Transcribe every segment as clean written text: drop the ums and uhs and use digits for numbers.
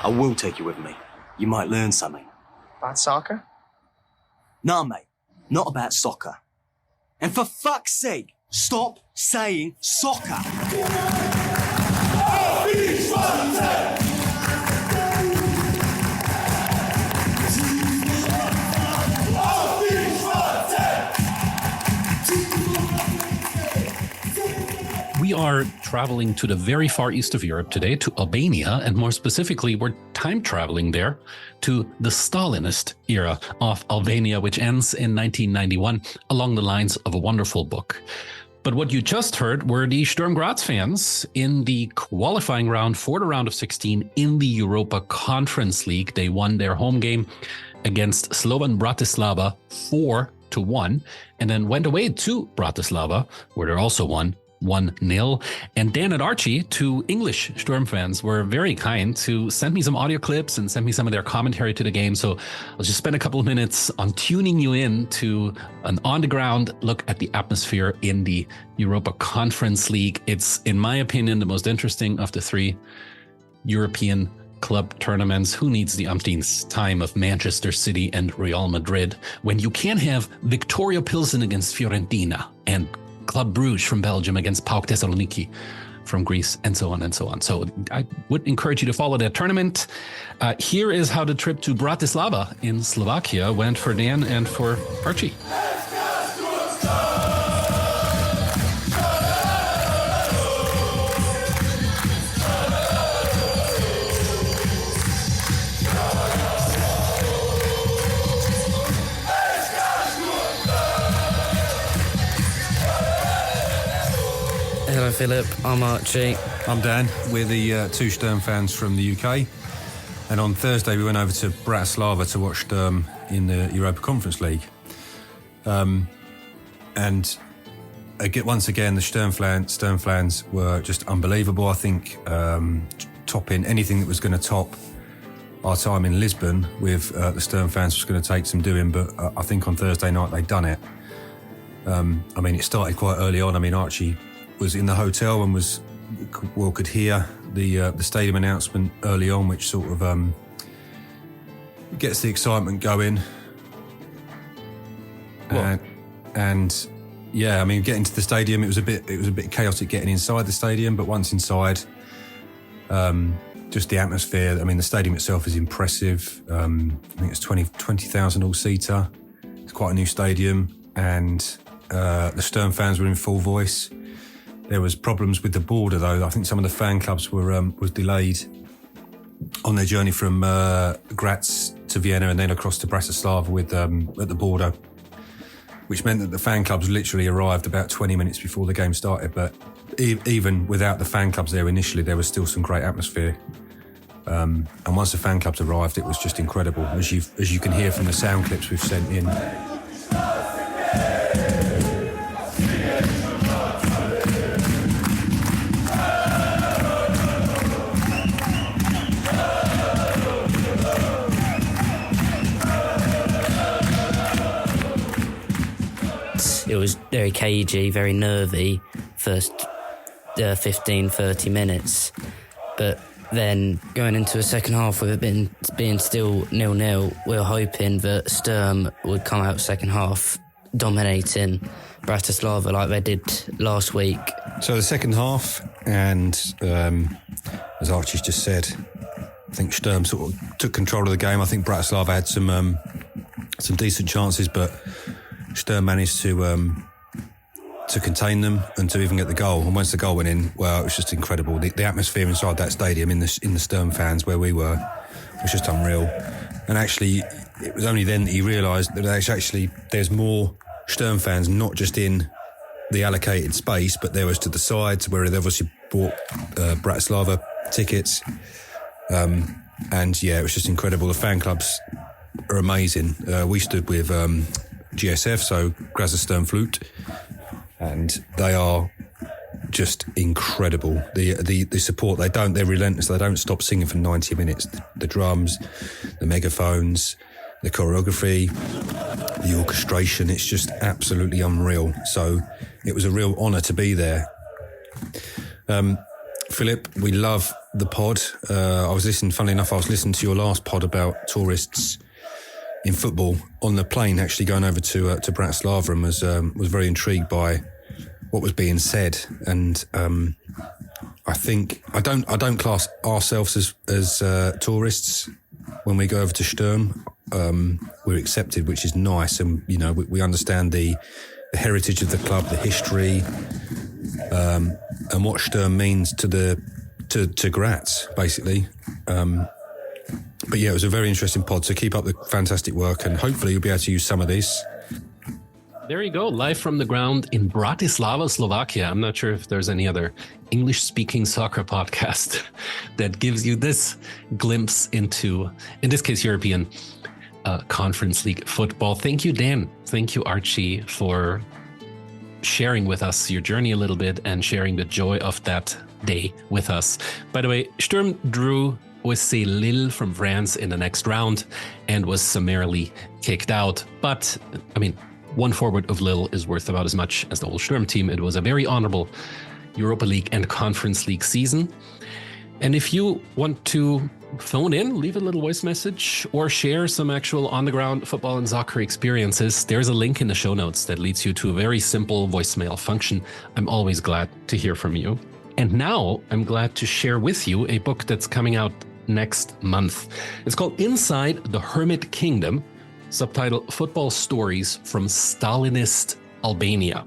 I will take you with me. You might learn something. About soccer? Nah, mate. Not about soccer. And for fuck's sake, stop saying soccer! We are traveling to the very far east of Europe today, to Albania, and more specifically, we're time traveling there to the Stalinist era of Albania, which ends in 1991 along the lines of a wonderful book. But what you just heard were the Sturm Graz fans in the qualifying round for the round of 16 in the Europa Conference League. They won their home game against Slovan Bratislava 4-1, and then went away to Bratislava, where they also won 1-0. And Dan and Archie, two English Sturm fans, were very kind to send me some audio clips and send me some of their commentary to the game. So I'll just spend a couple of minutes on tuning you in to an on-the-ground look at the atmosphere in the Europa Conference League. It's, in my opinion, the most interesting of the three European club tournaments. Who needs the umpteenth time of Manchester City and Real Madrid when you can have Victoria Pilsen against Fiorentina and Club Brugge from Belgium against PAOK Thessaloniki from Greece, and so on and so on. So I would encourage you to follow that tournament. Here is how the trip to Bratislava in Slovakia went for Dan and for Archie. Hello Philip, I'm Archie. I'm Dan. We're the two Sturm fans from the UK. And on Thursday we went over to Bratislava to watch Sturm in the Europa Conference League. And once again, the Sturm fans were just unbelievable. I think topping anything that was going to top our time in Lisbon with the Sturm fans was going to take some doing. But I think on Thursday night they'd done it. I mean, it started quite early on. I mean, Archie was in the hotel and could hear the stadium announcement early on, which sort of gets the excitement going. And yeah, I mean, getting to the stadium, it was a bit chaotic getting inside the stadium, but once inside, just the atmosphere. I mean, the stadium itself is impressive. I think it's 20,000 all-seater. It's quite a new stadium, and the Sturm fans were in full voice. There was problems with the border, though. I think some of the fan clubs was delayed on their journey from Graz to Vienna and then across to Bratislava at the border, which meant that the fan clubs literally arrived about 20 minutes before the game started. But even without the fan clubs there initially, there was still some great atmosphere. And once the fan clubs arrived, it was just incredible, as you can hear from the sound clips we've sent in. It was very cagey, very nervy, first 15, 30 minutes. But then going into the second half with it being still 0-0, we were hoping that Sturm would come out second half dominating Bratislava like they did last week. So the second half, and as Archie's just said, I think Sturm sort of took control of the game. I think Bratislava had some decent chances, but Sturm managed to contain them and to even get the goal. And once the goal went in, well, it was just incredible. The atmosphere inside that stadium in the Sturm fans where we were was just unreal. And actually, it was only then that he realised that there's more Sturm fans, not just in the allocated space, but there was to the sides where they obviously bought Bratislava tickets. And yeah, it was just incredible. The fan clubs are amazing. We stood with GSF, so Grazer Sturm Flute, and they are just incredible. The support, they're relentless. They don't stop singing for 90 minutes. The drums, the megaphones, the choreography, the orchestration, it's just absolutely unreal. So it was a real honour to be there. Philip, we love the pod. I was listening, funnily enough, I was listening to your last pod about tourists in football on the plane, actually going over to Bratislava, and was very intrigued by what was being said. And I think I don't class ourselves as tourists when we go over to Sturm. We're accepted, which is nice, and we understand the heritage of the club, the history, and what Sturm means to Graz, basically. But yeah, it was a very interesting pod, so keep up the fantastic work, and hopefully you'll be able to use some of this. There you go, live from the ground in Bratislava, Slovakia. I'm not sure if there's any other English-speaking soccer podcast that gives you this glimpse into, in this case, European Conference League football. Thank you, Dan. Thank you, Archie, for sharing with us your journey a little bit and sharing the joy of that day with us. By the way, Sturm drew with Lille from France in the next round and was summarily kicked out. But, I mean, one forward of Lille is worth about as much as the whole Sturm team. It was a very honorable Europa League and Conference League season. And if you want to phone in, leave a little voice message, or share some actual on-the-ground football and soccer experiences, there's a link in the show notes that leads you to a very simple voicemail function. I'm always glad to hear from you. And now I'm glad to share with you a book that's coming out next month. It's called Inside the Hermit Kingdom, subtitle Football Stories from Stalinist Albania.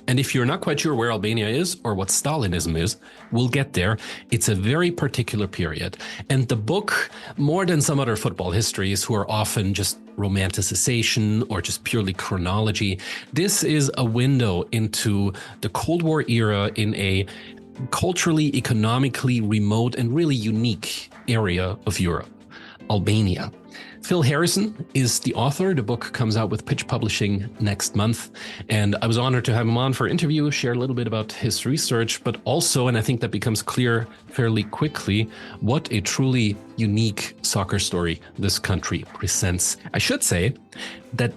And if you're not quite sure where Albania is or what Stalinism is, we'll get there. It's a very particular period. And the book, more than some other football histories who are often just romanticization or just purely chronology, this is a window into the Cold War era in a culturally, economically remote and really unique area of Europe, Albania. Phil Harrison is the author. The book comes out with Pitch Publishing next month. And I was honored to have him on for interview, share a little bit about his research, but also, and I think that becomes clear fairly quickly, what a truly unique soccer story this country presents. I should say that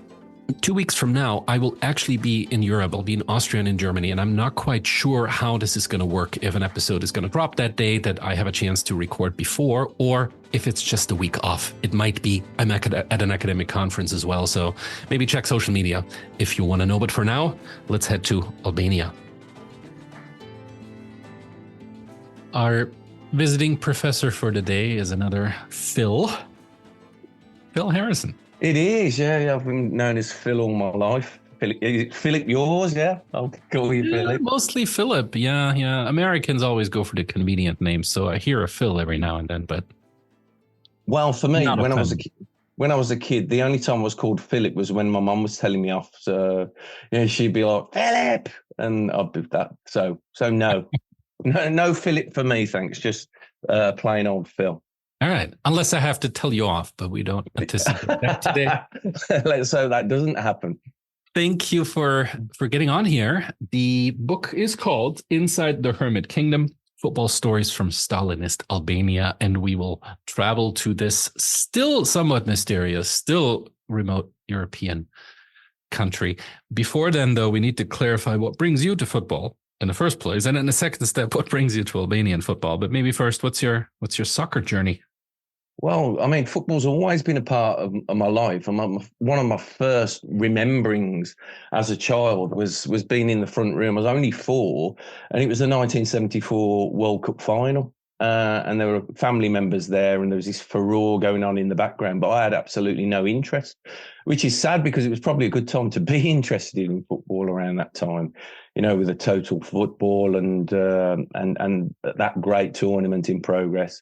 2 weeks from now, I will actually be in Europe. I'll be in Austria and in Germany, and I'm not quite sure how this is going to work, if an episode is going to drop that day that I have a chance to record before, or if it's just a week off. It might be I'm at an academic conference as well, so maybe check social media if you want to know. But for now, let's head to Albania. Our visiting professor for the day is another Phil Harrison. It is, yeah. I've been known as Phil all my life. Philip yours, yeah? I'll call you Philip. Mostly Philip, yeah. Americans always go for the convenient names, so I hear a Phil every now and then, but... Well, for me, when I was a kid, the only time I was called Philip was when my mum was telling me off. So, she'd be like, Philip! And I'd be that. So no. No Philip for me, thanks. Just plain old Phil. All right. Unless I have to tell you off, but we don't anticipate that today. Let's hope that doesn't happen. Thank you for getting on here. The book is called Inside the Hermit Kingdom, Football Stories from Stalinist Albania, and we will travel to this still somewhat mysterious, still remote European country. Before then, though, we need to clarify what brings you to football in the first place, and in the second step, what brings you to Albanian football. But maybe first, what's your soccer journey? Well, I mean, football's always been a part of my life. One of my first rememberings as a child was being in the front room. I was only 4, and it was the 1974 World Cup final. And there were family members there, and there was this furore going on in the background, but I had absolutely no interest, which is sad because it was probably a good time to be interested in football around that time, with the total football and that great tournament in progress.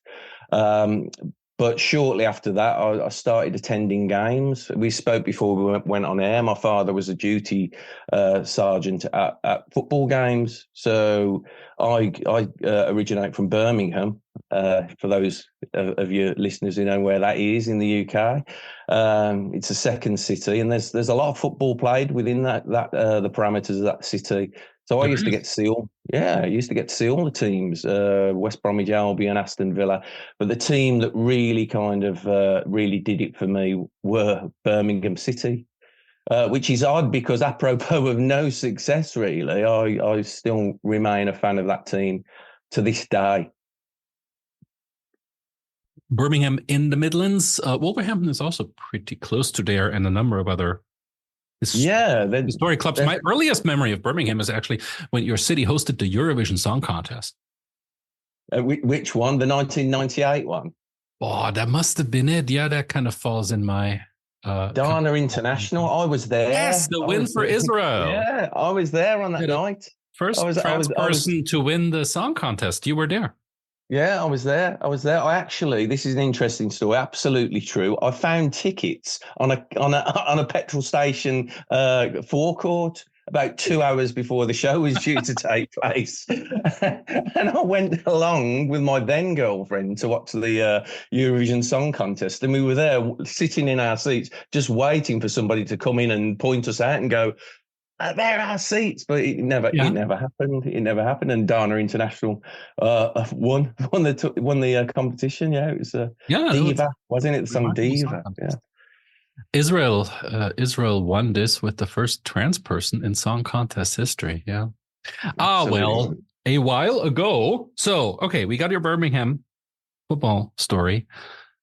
But shortly after that, I started attending games. We spoke before we went on air. My father was a duty sergeant at football games. So I originate from Birmingham, for those of your listeners who know where that is in the UK. It's a second city, and there's a lot of football played within the parameters of that city. So I used to get to see all the teams, West Bromwich Albion, Aston Villa. But the team that really kind of really did it for me were Birmingham City, which is odd because apropos of no success, really, I still remain a fan of that team to this day. Birmingham in the Midlands. Wolverhampton is also pretty close to there, and a number of other historic clubs. My earliest memory of Birmingham is actually when your city hosted the Eurovision Song Contest. Which one? The 1998 one? Oh, that must have been it. Yeah, that kind of falls in my... Dana International. I was there. Yes, the win for Israel. Yeah, I was there on that night. First trans person to win the song contest. You were there. Yeah, I was there. I actually, this is an interesting story. Absolutely true. I found tickets on a petrol station forecourt about 2 hours before the show was due to take place. And I went along with my then girlfriend to watch the Eurovision Song Contest. And we were there sitting in our seats, just waiting for somebody to come in and point us out and go, there are our seats. But it never happened. It never happened. And Dana International won the competition. Yeah, it was Diva, wasn't it? The song Diva. Yeah. Israel won this with the first trans person in song contest history. Yeah. Well, a while ago. So, okay, we got your Birmingham football story,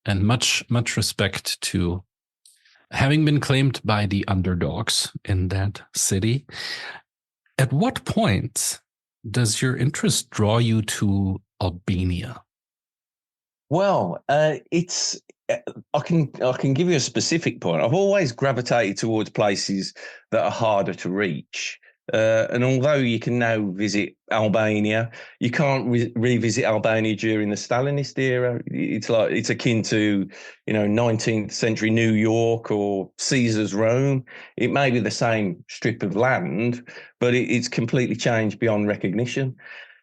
and much respect to having been claimed by the underdogs in that city. At what point does your interest draw you to Albania? Well, I can give you a specific point. I've always gravitated towards places that are harder to reach. And although you can now visit Albania, you can't revisit Albania during the Stalinist era. It's akin to, 19th century New York or Caesar's Rome. It may be the same strip of land, but it's completely changed beyond recognition.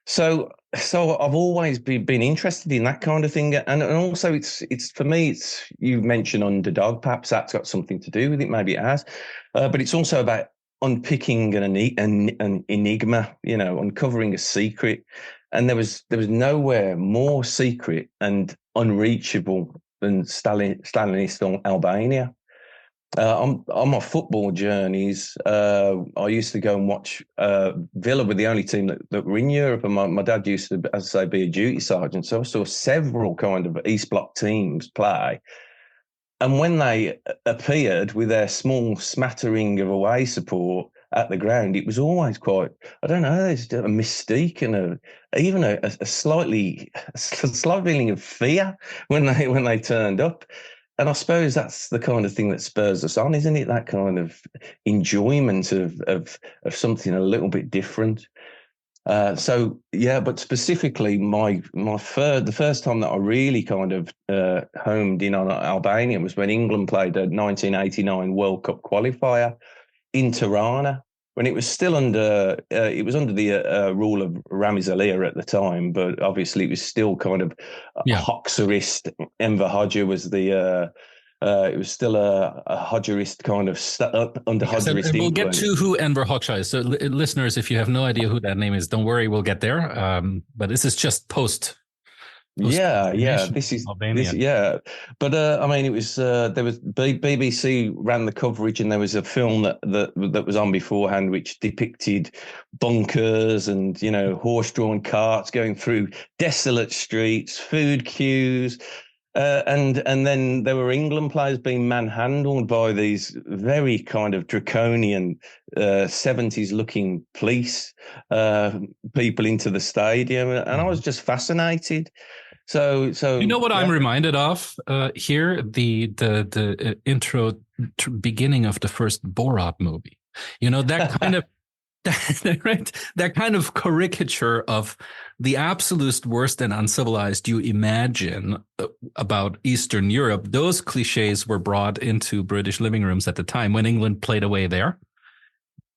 So I've always been interested in that kind of thing, and also it's for me. You mentioned underdog, perhaps that's got something to do with it. Maybe it has, but it's also about unpicking an enigma. Uncovering a secret, and there was nowhere more secret and unreachable than Stalinist Albania. On my football journeys, I used to go and watch Villa were the only team that were in Europe, and my dad used to, as I say, be a duty sergeant. So I saw several kind of East Bloc teams play. And when they appeared with their small smattering of away support at the ground, it was always quite, I don't know, there's a mystique and even a slight feeling of fear when they turned up. And I suppose that's the kind of thing that spurs us on, isn't it? That kind of enjoyment of something a little bit different. But specifically, the first time that I really kind of homed in on Albania was when England played a 1989 World Cup qualifier in Tirana, when it was still under the rule of Ramiz Alia at the time, but obviously it was still kind of Hoxerist. Enver Hoxha was the it was still a Hoxerist kind of under Hoxerist influence. We'll get to who Enver Hoxha is. So listeners, if you have no idea who that name is, don't worry, we'll get there. But this is just post. This is Albania. But it was there was BBC ran the coverage, and there was a film that was on beforehand which depicted bunkers and horse-drawn carts going through desolate streets, food queues. And then there were England players being manhandled by these very kind of draconian 70s looking police people into the stadium, and I was just fascinated. So what I'm reminded of here, the intro beginning of the first Borat movie. That kind of right, that kind of caricature of the absolute worst and uncivilized you imagine about Eastern Europe. Those cliches were brought into British living rooms at the time when England played away there.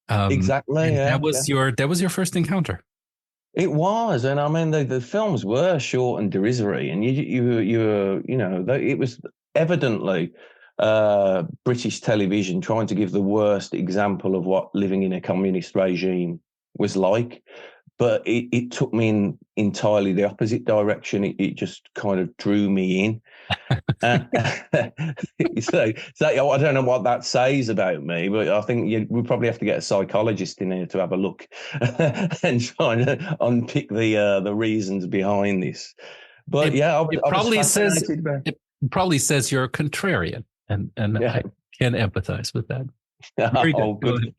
Exactly. That was your first encounter. It was, and the films were short and derisory, and it was evidently British television trying to give the worst example of what living in a communist regime was like. But it took me in entirely the opposite direction. It just kind of drew me in. So I don't know what that says about me, but I think we probably have to get a psychologist in here to have a look and try and unpick the reasons behind this. But I probably was fascinated by. it probably says you're a contrarian, and I can empathize with that. Very good. Oh, good.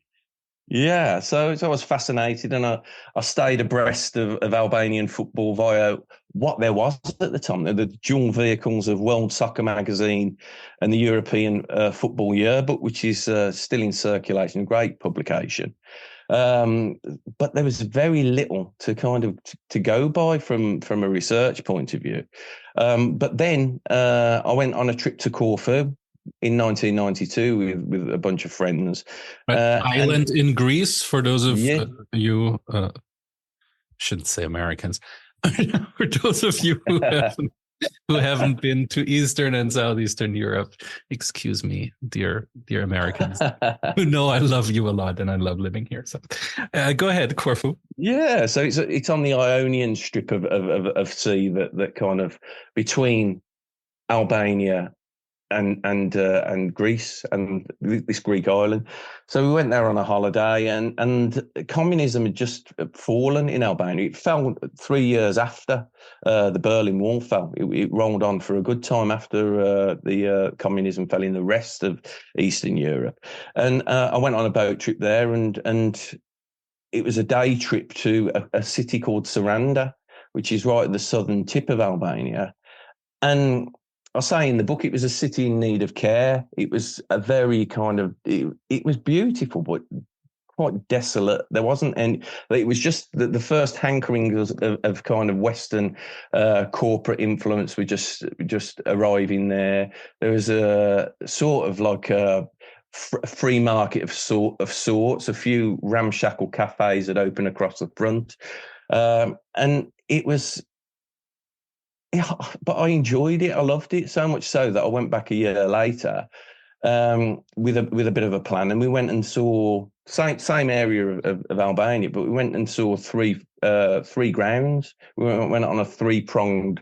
Yeah, so I was fascinated, and I stayed abreast of Albanian football via what there was at the time, the dual vehicles of World Soccer Magazine and the European Football Yearbook, which is still in circulation, great publication. But there was very little to kind of to go by from a research point of view. But then I went on a trip to Corfu in 1992 with a bunch of friends. Island in Greece, for those of you, shouldn't say Americans, for those of you who haven't been to Eastern and Southeastern Europe, excuse me, dear Americans, who know I love you a lot and I love living here. So go ahead, Corfu. Yeah, so it's on the Ionian strip of sea that kind of between Albania and Greece and this Greek island. So we went there on a holiday, and communism had just fallen in Albania. It fell 3 years after the Berlin Wall fell. It rolled on for a good time after the communism fell in the rest of Eastern Europe. And I went on a boat trip there, and it was a day trip to a city called Saranda, which is right at the southern tip of Albania. And I say in the book, it was a city in need of care. It was a very kind of, it was beautiful, but quite desolate. There wasn't any, it was just the first hankerings of kind of Western corporate influence were just arriving there. There was a sort of like a free market of sorts, a few ramshackle cafes that open across the front. And it was, but I enjoyed it. I loved it so much so that I went back a year later with a bit of a plan, and we went and saw same area of Albania, but we went and saw three grounds. We went on a 3-pronged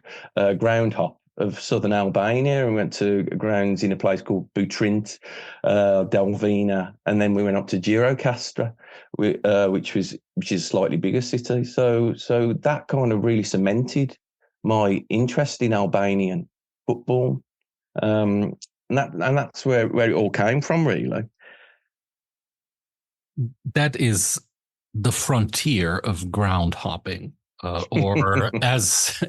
ground hop of southern Albania, and we went to grounds in a place called Butrint, Delvina, and then we went up to Gjirokastra, which is a slightly bigger city. So that kind of really cemented my interest in Albanian football, and that's where it all came from, really. That is the frontier of ground hopping, or as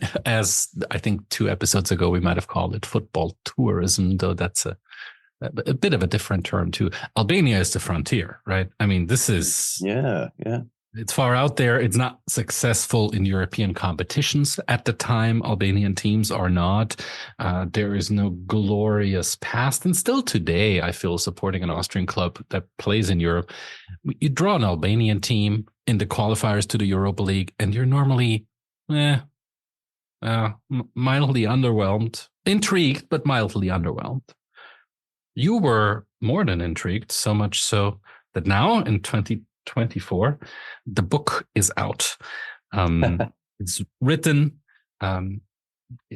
I think 2 episodes ago we might have called it football tourism, though that's a bit of a different term too. Albania is the frontier, right? I mean, this is it's far out there. It's not successful in European competitions at the time. Albanian teams are not. There is no glorious past. And still today, I feel, supporting an Austrian club that plays in Europe, you draw an Albanian team in the qualifiers to the Europa League, and you're normally mildly underwhelmed. Intrigued, but mildly underwhelmed. You were more than intrigued, so much so that now in 2024, the book is out. It's written in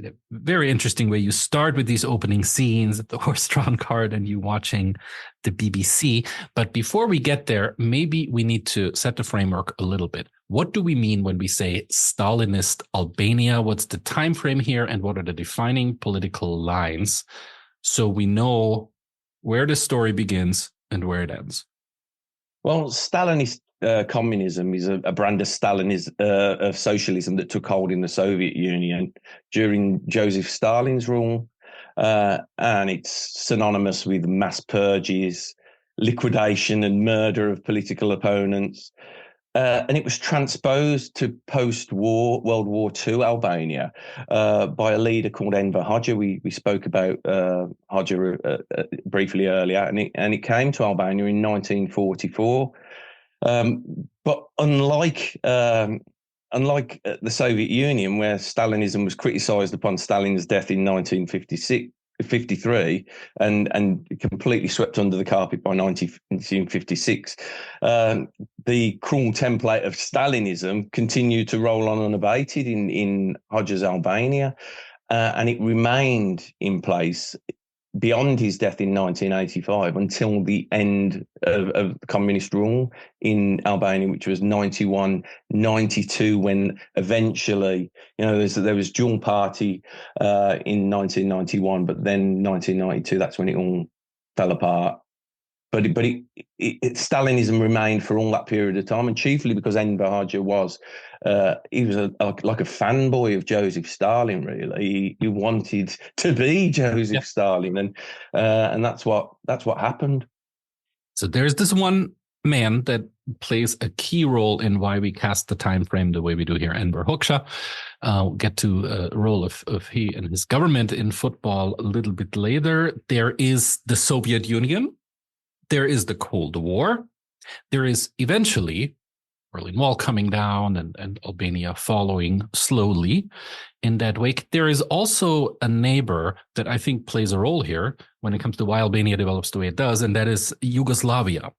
a very interesting way. You start with these opening scenes at the horse-drawn cart and you watching the BBC. But before we get there, maybe we need to set the framework a little bit. What do we mean when we say Stalinist Albania? What's the time frame here, and what are the defining political lines, so we know where the story begins and where it ends? Well, Stalinist communism is a brand of Stalinism, of socialism that took hold in the Soviet Union during Joseph Stalin's rule, and it's synonymous with mass purges, liquidation and murder of political opponents. And it was transposed to post-war World War II Albania by a leader called Enver Hoxha. We spoke about Hoxha briefly earlier, and it came to Albania in 1944. But unlike the Soviet Union, where Stalinism was criticised upon Stalin's death in 1953 and completely swept under the carpet by 1956, the cruel template of Stalinism continued to roll on unabated in Hoxha's Albania, and it remained in place beyond his death in 1985 until the end of communist rule in Albania, which was 91, 92, when eventually, there was dual party in 1991, but then 1992, that's when it all fell apart. But Stalinism remained for all that period of time, and chiefly because Enver Hoxha was like a fanboy of Joseph Stalin. Really, he wanted to be Joseph Stalin, and that's what happened. So there's this one man that plays a key role in why we cast the time frame the way we do here, Enver Hoxha. We'll get to a role of he and his government in football a little bit later. There is the Soviet Union. There is the Cold War. There is eventually Berlin Wall coming down and Albania following slowly in that wake. There is also a neighbor that I think plays a role here when it comes to why Albania develops the way it does, and that is Yugoslavia,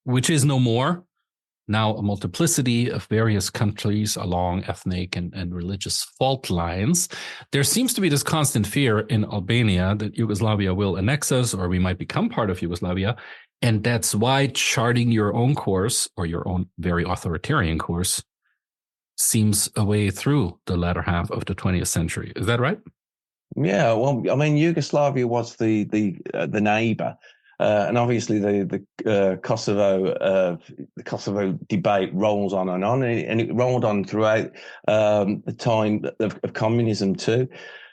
which is no more. Now a multiplicity of various countries along ethnic and religious fault lines. There seems to be this constant fear in Albania that Yugoslavia will annex us, or we might become part of Yugoslavia. And that's why charting your own course, or your own very authoritarian course, seems a way through the latter half of the 20th century. Is that right? Yeah, well, I mean, Yugoslavia was the neighbour. And obviously, the Kosovo debate rolls on, and it rolled on throughout the time of communism too.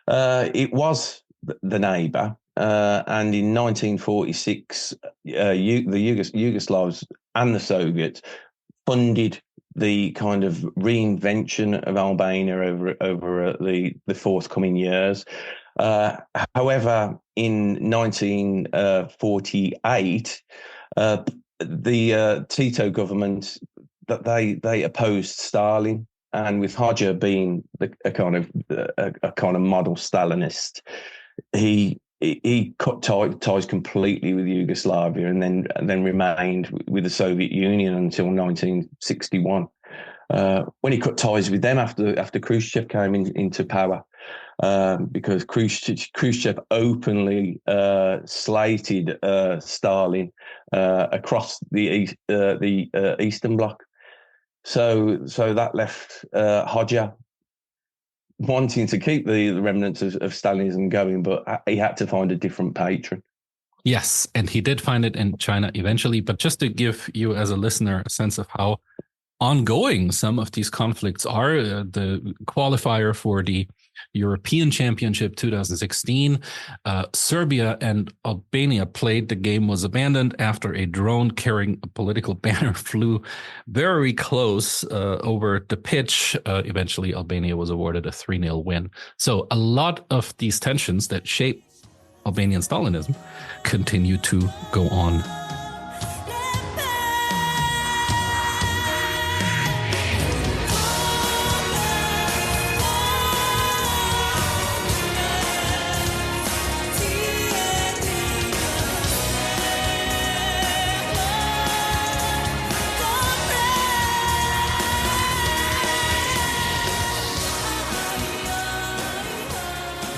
It was the neighbour, and in 1946, the Yugoslavs and the Soviets funded the kind of reinvention of Albania over the forthcoming years. However, in 1948, the Tito government, that they opposed Stalin, and with Hoxha being a kind of model Stalinist, he cut ties completely with Yugoslavia, and then remained with the Soviet Union until 1961, when he cut ties with them after Khrushchev came into power. Because Khrushchev openly slated Stalin across the Eastern Bloc, so that left Hoxha wanting to keep the remnants of Stalinism going, but he had to find a different patron. Yes, and he did find it in China eventually. But just to give you as a listener a sense of how ongoing some of these conflicts are, the qualifier for the European Championship 2016, Serbia and Albania played. The game was abandoned after a drone carrying a political banner flew very close over the pitch. Eventually, Albania was awarded a 3-0 win. So a lot of these tensions that shape Albanian Stalinism continue to go on.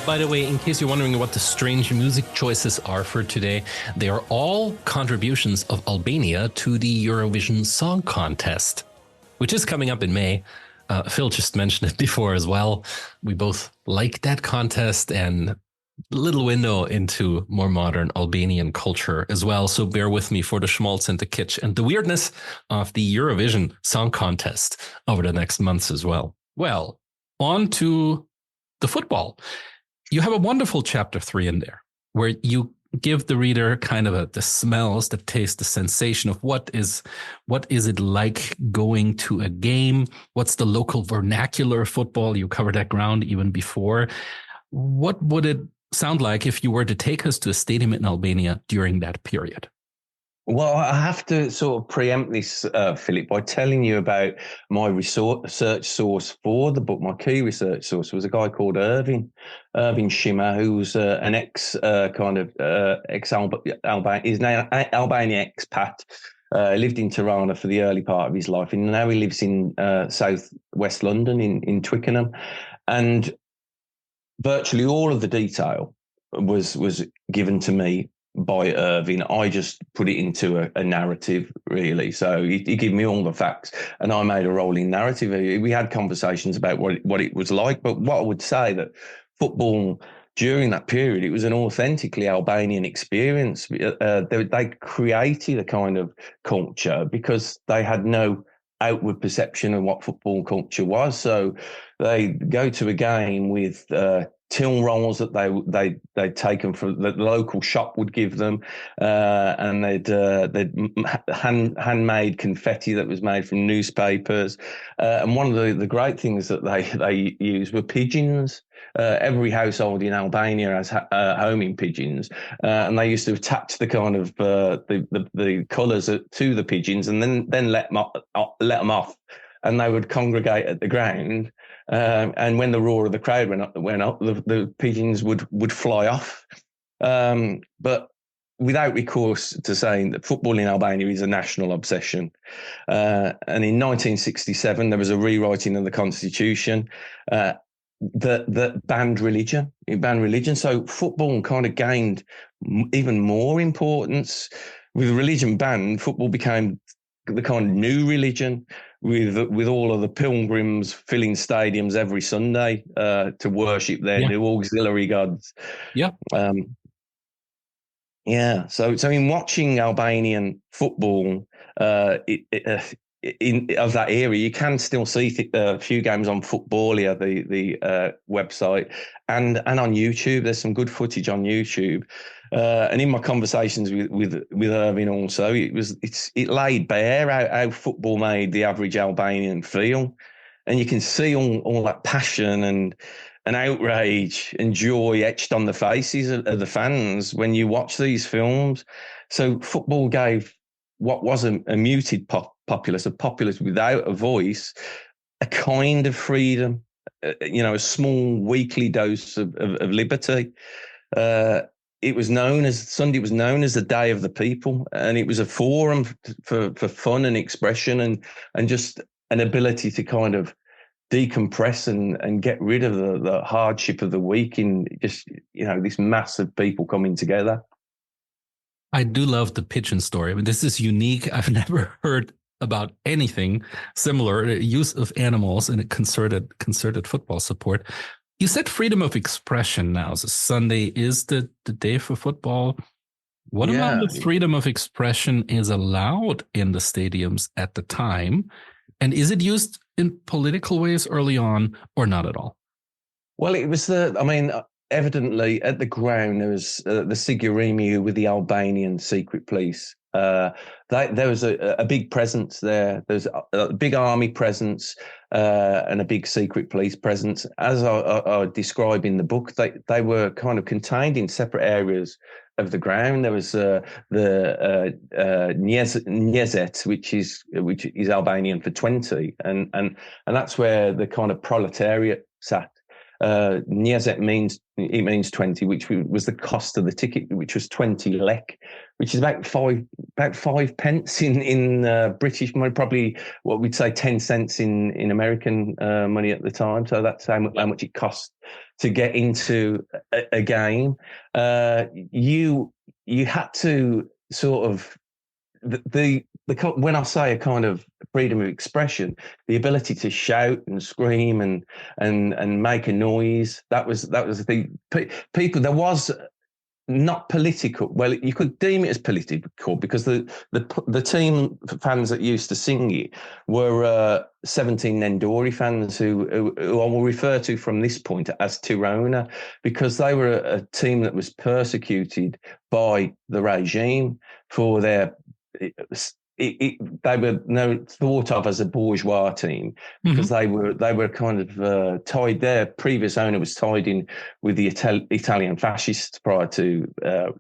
By the way, in case you're wondering what the strange music choices are for today, they are all contributions of Albania to the Eurovision Song Contest, which is coming up in May. Phil just mentioned it before as well. We both like that contest and a little window into more modern Albanian culture as well. So bear with me for the schmaltz and the kitsch and the weirdness of the Eurovision Song Contest over the next months as well. Well, on to the football. You have a wonderful chapter 3 in there where you give the reader kind of the smells, the taste, the sensation of what is it like going to a game? What's the local vernacular of football? You covered that ground even before. What would it sound like if you were to take us to a stadium in Albania during that period? Well, I have to sort of preempt this, Philip, by telling you about my research source for the book. My key research source was a guy called Ervin Schimmer, who's an ex-Albania expat. Lived in Tirana for the early part of his life, and now he lives in south west London in Twickenham. And virtually all of the detail was given to me by Irving. I just put it into a narrative, really. So he gave me all the facts, and I made a rolling narrative. We had conversations about what it was like, but what I would say that football during that period, it was an authentically Albanian experience. They created a kind of culture because they had no outward perception of what football culture was. So they go to a game with till rolls that they'd taken from the local shop would give them, and they'd handmade confetti that was made from newspapers. And one of the great things that they used were pigeons. Every household in Albania has homing pigeons, and they used to attach the kind of the colours to the pigeons, and then let them off, and they would congregate at the ground. And when the roar of the crowd went up, the pigeons would fly off. But without recourse to saying that football in Albania is a national obsession. And in 1967, there was a rewriting of the constitution that banned religion. It banned religion. So football kind of gained even more importance. With religion banned, football became the kind of new religion, with all of the pilgrims filling stadiums every Sunday to worship their new auxiliary gods. Yeah. So in watching Albanian football of that era, you can still see a few games on Footballia, the website, and on YouTube. There's some good footage on YouTube. And in my conversations with Irving also, it laid bare how football made the average Albanian feel, and you can see all that passion and outrage and joy etched on the faces of the fans when you watch these films. So football gave what was a muted populace, a populace without a voice, a kind of freedom, a small weekly dose of liberty. It was known as Sunday was known as the Day of the People, and it was a forum for fun and expression and just an ability to kind of decompress and get rid of the hardship of the week in just, this mass of people coming together. I do love the pigeon story. I mean, this is unique. I've never heard about anything similar. Use of animals in a concerted football support. You said freedom of expression now. So Sunday is the day for football. What amount of freedom of expression is allowed in the stadiums at the time? And is it used in political ways early on or not at all? Well, it was evidently at the ground, there was the Sigurimi with the Albanian secret police. There was a big presence there. There's a big army presence and a big secret police presence. As I describe in the book, they were kind of contained in separate areas of the ground. There was the Njezet, which is Albanian for 20, and that's where the kind of proletariat sat. Njezet means 20, which was the cost of the ticket, which was 20 lek, which is about five pence in British money, probably what we'd say 10 cents in American money at the time. So that's how much it cost to get into a game. You had to sort of when I say a kind of freedom of expression, the ability to shout and scream and make a noise, that was the people. There was not political. Well, you could deem it as political because the team fans that used to sing it were 17 Nendori fans who I will refer to from this point as Tirona, because they were a team that was persecuted by the regime for their. They were thought of as a bourgeois team because they were kind of tied. Their previous owner was tied in with the Italian fascists prior to the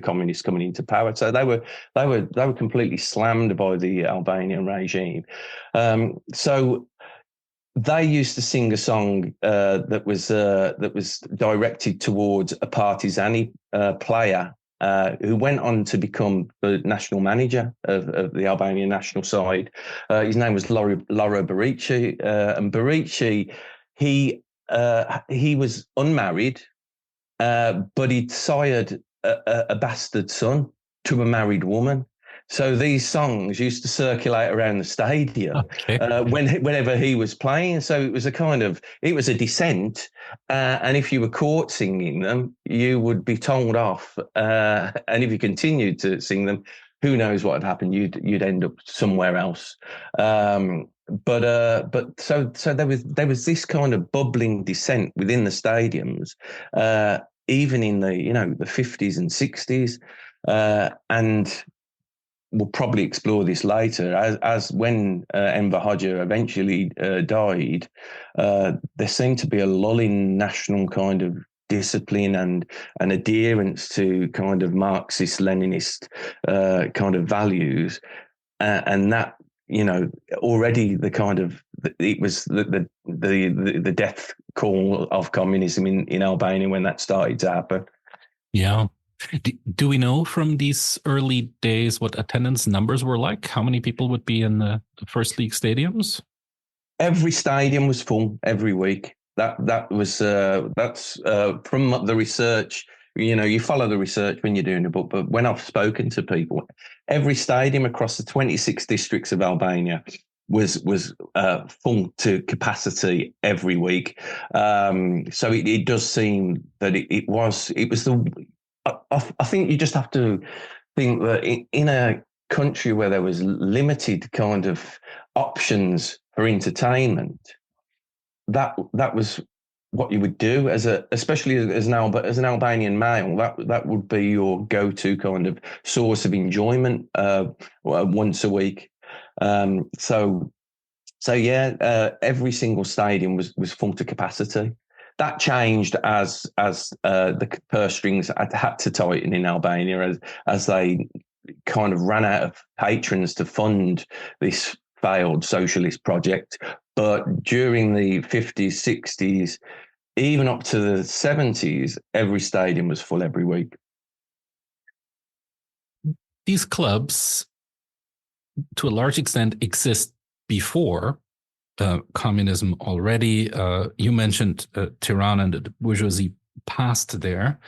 communists coming into power. So they were completely slammed by the Albanian regime. So they used to sing a song that was directed towards a Partizani player. Who went on to become the national manager of the Albanian national side. His name was Loro Barici, and Barici, he was unmarried, but he'd sired a bastard son to a married woman. So these songs used to circulate around the stadium whenever he was playing. So it was a dissent. And if you were caught singing them, you would be told off. And if you continued to sing them, who knows what would happen? You'd end up somewhere else. But so there was this kind of bubbling dissent within the stadiums, even in the 50s and 60s, and we'll probably explore this later. As when Enver Hoxha eventually died, there seemed to be a lull in national kind of discipline and adherence to kind of Marxist-Leninist kind of values, and that already it was the death call of communism in Albania when that started to happen. Yeah. Do we know from these early days what attendance numbers were like? How many people would be in the first league stadiums? Every stadium was full every week. That's from the research. You follow the research when you're doing the book, but when I've spoken to people, every stadium across the 26 districts of Albania was full to capacity every week. So it does seem that it was the. I think you just have to think that in a country where there was limited kind of options for entertainment, that was what you would do especially as an Albanian male. That would be your go-to kind of source of enjoyment once a week. So every single stadium was full to capacity. That changed as the purse strings had to tighten in Albania as they kind of ran out of patrons to fund this failed socialist project. But during the 50s, 60s, even up to the 70s, every stadium was full every week. These clubs, to a large extent, exist before communism already. You mentioned Tirana and the bourgeoisie passed there.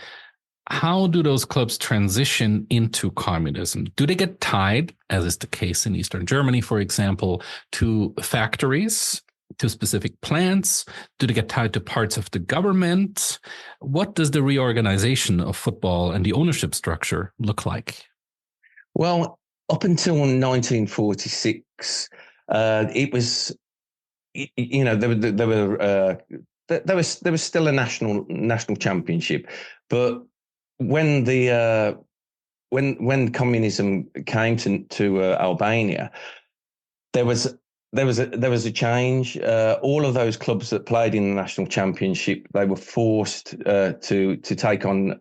How do those clubs transition into communism? Do they get tied, as is the case in Eastern Germany, for example, to factories, to specific plants? Do they get tied to parts of the government? What does the reorganization of football and the ownership structure look like? Well, up until 1946, it was, there was still a national championship, but when communism came to Albania, there was a change. All of those clubs that played in the national championship, they were forced to take on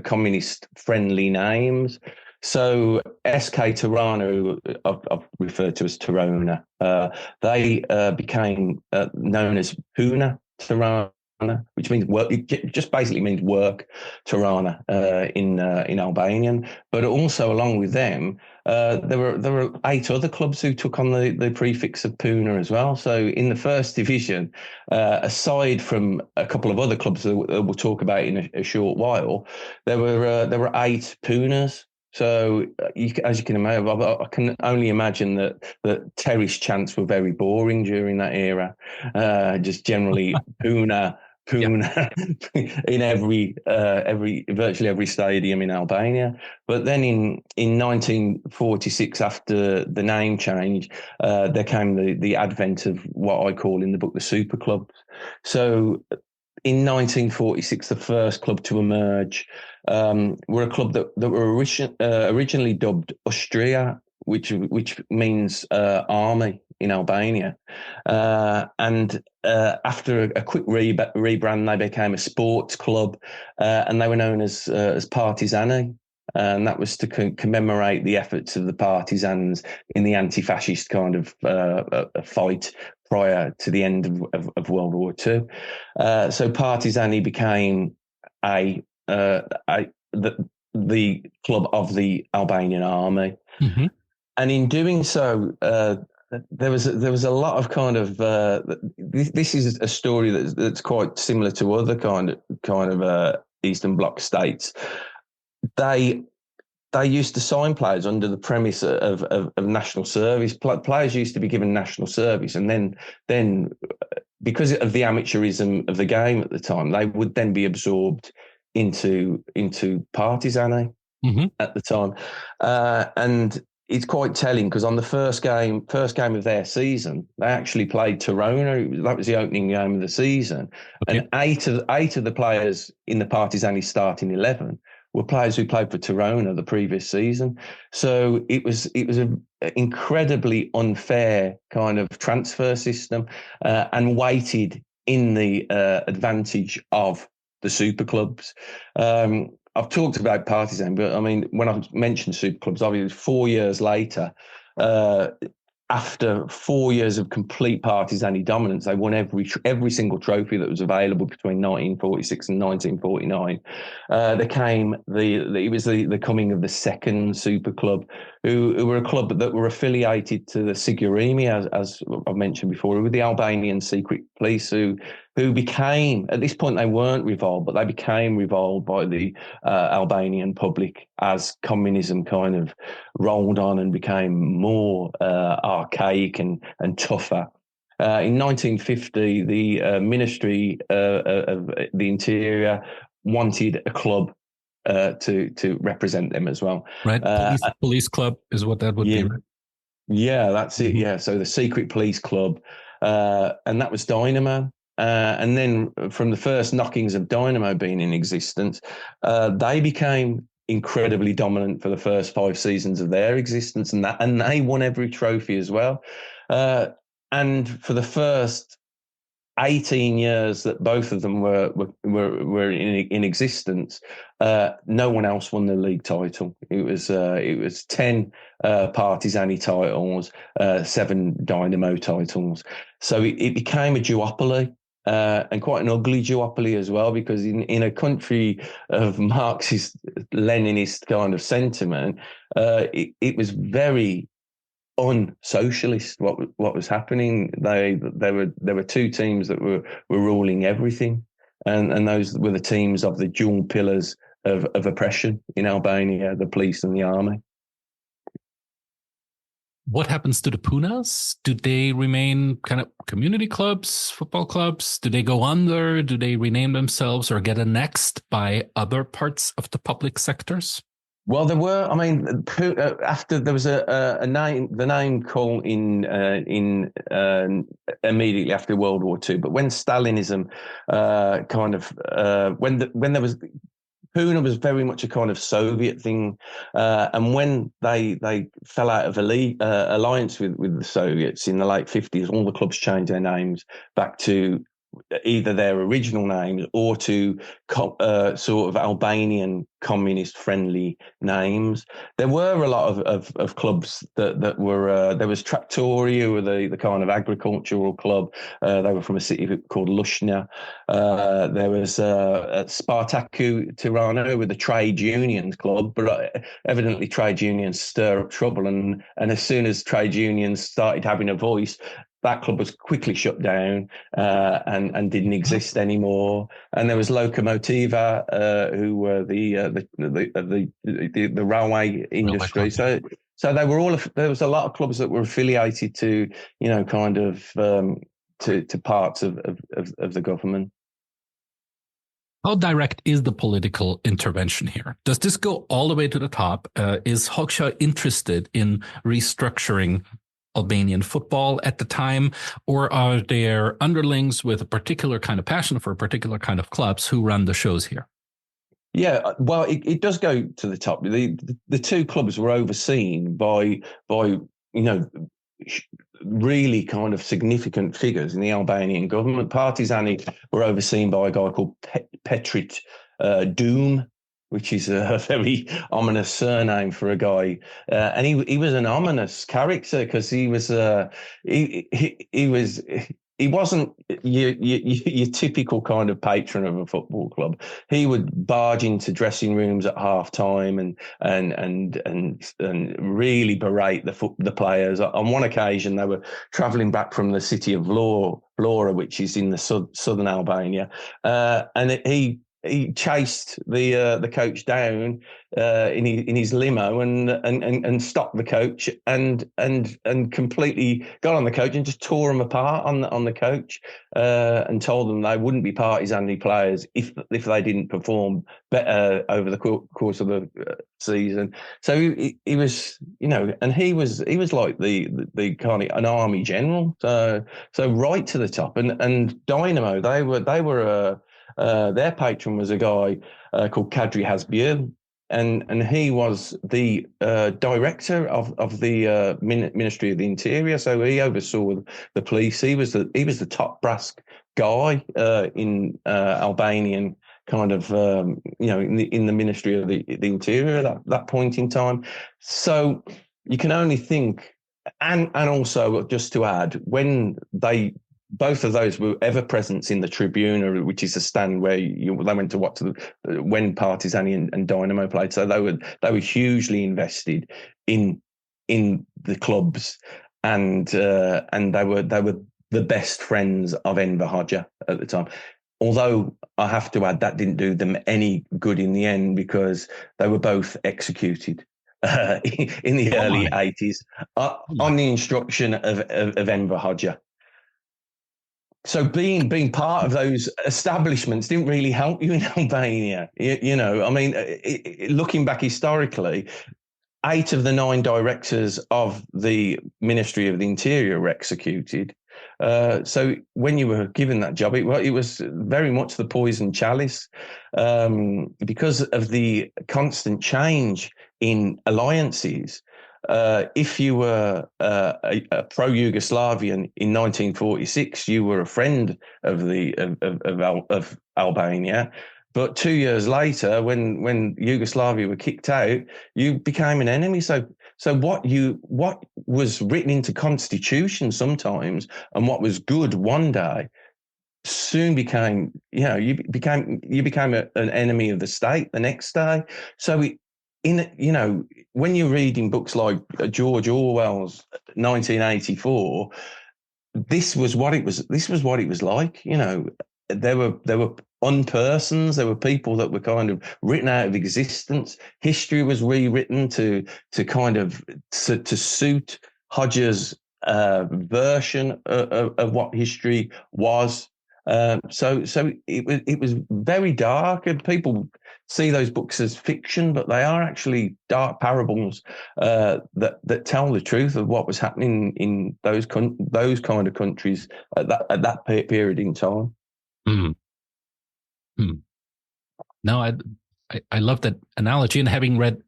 communist friendly names. So SK Tirana, who I've referred to as Tirana, they became known as Puna Tirana, which means work. It just basically means work Tirana in Albanian. But also along with them, there were 8 other clubs who took on the prefix of Puna as well. So in the first division, aside from a couple of other clubs that we'll talk about in a short while, there were 8 Punas. So, as you can imagine, I can only imagine that terrace chants were very boring during that era. Just generally, Puna in virtually every stadium in Albania. But then in 1946, after the name change, there came the advent of what I call in the book the super clubs. So in 1946, the first club to emerge were a club that were originally dubbed Austria, which means army in Albania. And after a quick rebrand, they became a sports club, and they were known as Partizani. And that was to commemorate the efforts of the partisans in the anti-fascist kind of fight prior to the end of World War II. So Partizani became the club of the Albanian army. Mm-hmm. And in doing so, there was a lot of kind of this is a story that's quite similar to other kind of Eastern Bloc states, they used to sign players under the premise of national service. Players used to be given national service, and then because of the amateurism of the game at the time, they would then be absorbed into partisani at the time, and it's quite telling because on the first game of their season, they actually played Tirona. That was the opening game of the season, and eight of the players in the partisani starting 11 were players who played for Tirona the previous season. So it was an incredibly unfair kind of transfer system, and weighted in the advantage of the super clubs. I've talked about partisan, but I mean, when I mentioned super clubs, obviously 4 years later, after 4 years of complete partisani dominance, they won every single trophy that was available between 1946 and 1949. There came the coming of the second super club, who were a club that were affiliated to the Sigurimi, as I've mentioned before, with the Albanian secret police, who became, at this point they weren't revolved, but they became revolved by the Albanian public as communism kind of rolled on and became more archaic and tougher. In 1950, the Ministry of the Interior wanted a club to represent them as well. Right, police club is what that would be. Right? Yeah, that's it. Yeah, so the secret police club, and that was Dynamo. And then from the first knockings of Dynamo being in existence, they became incredibly dominant for the first 5 seasons of their existence, and they won every trophy as well. And for the first 18 years that both of them were in existence, no one else won the league title. It was 10 Partisani titles, 7 Dynamo titles. So it became a duopoly. And quite an ugly duopoly as well, because in a country of Marxist, Leninist kind of sentiment, it was very unsocialist what was happening. There were 2 teams that were ruling everything, and those were the teams of the dual pillars of oppression in Albania, the police and the army. What happens to the Punas? Do they remain kind of community clubs, football clubs? Do they go under? Do they rename themselves or get annexed by other parts of the public sectors? Well, there were. I mean, after there was a name, the name called in immediately after World War II. But when Stalinism when there was. Puna was very much a kind of Soviet thing, and when they fell out of alliance with the Soviets in the late 50s, all the clubs changed their names back to either their original names or to sort of Albanian communist-friendly names. There were a lot of clubs that were. There was Traktori, who were the kind of agricultural club. They were from a city called Lushna. There was Spartaku Tirana, with the trade unions club, but evidently trade unions stir up trouble, and as soon as trade unions started having a voice, that club was quickly shut down and didn't exist anymore. And there was Lokomotiva, who were the railway industry. So they were all. There was a lot of clubs that were affiliated to, kind of to parts of the government. How direct is the political intervention here? Does this go all the way to the top? Is Hoxha interested in restructuring Albanian football at the time, or are there underlings with a particular kind of passion for a particular kind of clubs who run the shows here? Yeah, well, it does go to the top. The 2 clubs were overseen by really kind of significant figures in the Albanian government. Partisani were overseen by a guy called Petrit Doom, which is a very ominous surname for a guy, and he was an ominous character because he wasn't your typical kind of patron of a football club. He would barge into dressing rooms at half time and really berate the players. On one occasion, they were travelling back from the city of Vlora, which is in the southern Albania, and he he chased the coach down in his limo and stopped the coach and completely got on the coach and just tore him apart on the coach and told them they wouldn't be partisans players if they didn't perform better over the course of the season. So he was, and he was like the kind of an army general. So right to the top. And Dynamo, they were their patron was a guy called Kadri Hasbiel, and he was the director of the Ministry of the Interior. So he oversaw the police. He was the top brass guy in Albanian kind of in the Ministry of the Interior at that point in time. So you can only think, and also just to add, when both of those were ever present in the Tribuna, which is a stand where they went to watch when Partizani and Dynamo played. So they were hugely invested in the clubs, and they were the best friends of Enver Hoxha at the time. Although I have to add that didn't do them any good in the end, because they were both executed in the early 80s on the instruction of Enver Hoxha. So being part of those establishments didn't really help you in Albania. I mean, looking back historically, 8 of the 9 directors of the Ministry of the Interior were executed. So when you were given that job, it was very much the poison chalice, because of the constant change in alliances. If you were a pro-Yugoslavian in 1946, you were a friend of Albania. But 2 years later, when Yugoslavia were kicked out, you became an enemy. So what was written into constitution sometimes, and what was good one day, soon became you became an enemy of the state the next day. So when you're reading books like George Orwell's 1984, this was what it was like. There were unpersons, there were people that were kind of written out of existence. History was rewritten to kind of to suit Hodge's version of what history was. So it was very dark, and people see those books as fiction, but they are actually dark parables that tell the truth of what was happening in those kind of countries at that period in time. Mm. No, I love that analogy, and having read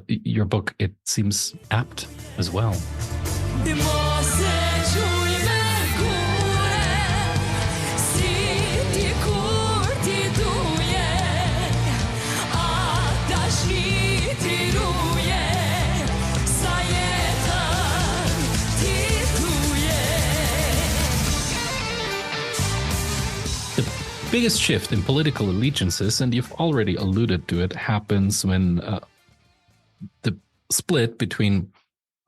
your book, it seems apt as well. Biggest shift in political allegiances, and you've already alluded to it, happens when the split between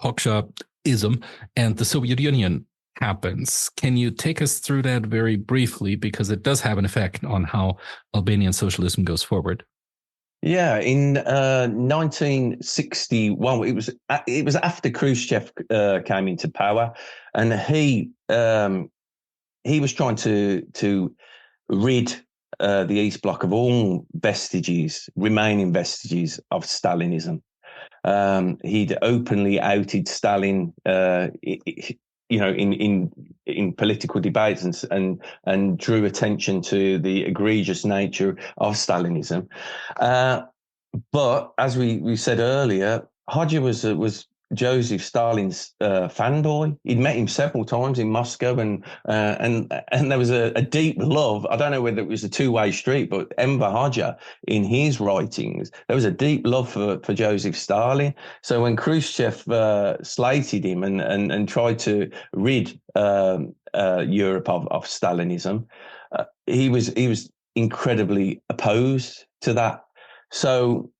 Hoxhaism and the Soviet Union happens. Can you take us through that very briefly, because it does have an effect on how Albanian socialism goes forward? Yeah, in 1961, it was after Khrushchev came into power, and he was trying to rid the East Bloc of all remaining vestiges of Stalinism. He'd openly outed Stalin, in political debates, and drew attention to the egregious nature of Stalinism. But as we said earlier, Hoxha was Joseph Stalin's fanboy. He'd met him several times in Moscow, and there was a deep love. I don't know whether it was a two-way street, but Enver Hoxha, in his writings, there was a deep love for Joseph Stalin. So when Khrushchev slated him and tried to rid Europe of Stalinism, he was incredibly opposed to that. So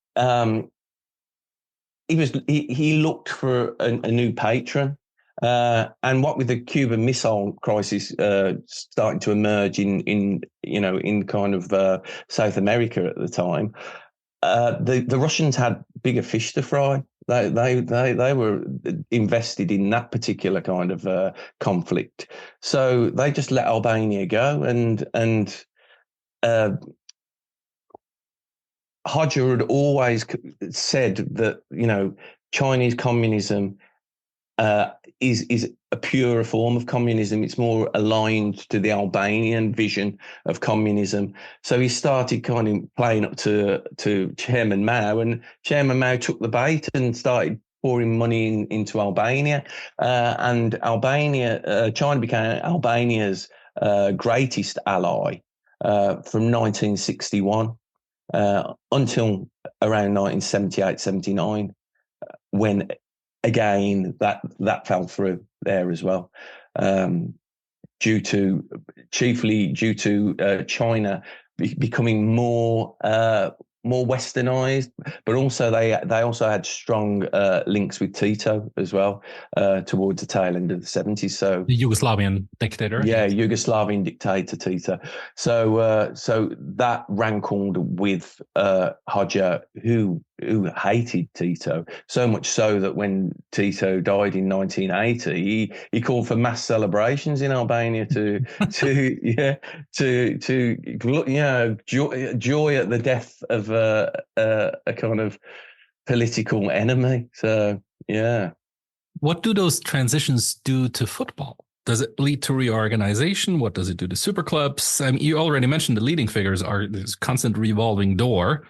he looked for a new patron, And what with the Cuban Missile Crisis starting to emerge in kind of South America at the time, the Russians had bigger fish to fry. They were invested in that particular kind of conflict, so they just let Albania go. And Hodja had always said that Chinese communism is a purer form of communism. It's more aligned to the Albanian vision of communism. So he started kind of playing up to Chairman Mao, and Chairman Mao took the bait and started pouring money into Albania. And China became Albania's greatest ally from 1961 until around 1978-79, when again that fell through there as well, chiefly due to China becoming more westernized, but also they also had strong links with Tito as well towards the tail end of the 70s. So the Yugoslavian dictator. Yeah, Yugoslavian dictator Tito. So that rankled with Hodja, who hated Tito so much so that when Tito died in 1980, he called for mass celebrations in Albania to joy at the death of a kind of political enemy. So yeah. What do those transitions do to football? Does it lead to reorganization? What does it do to super clubs? I mean, you already mentioned the leading figures are this constant revolving door.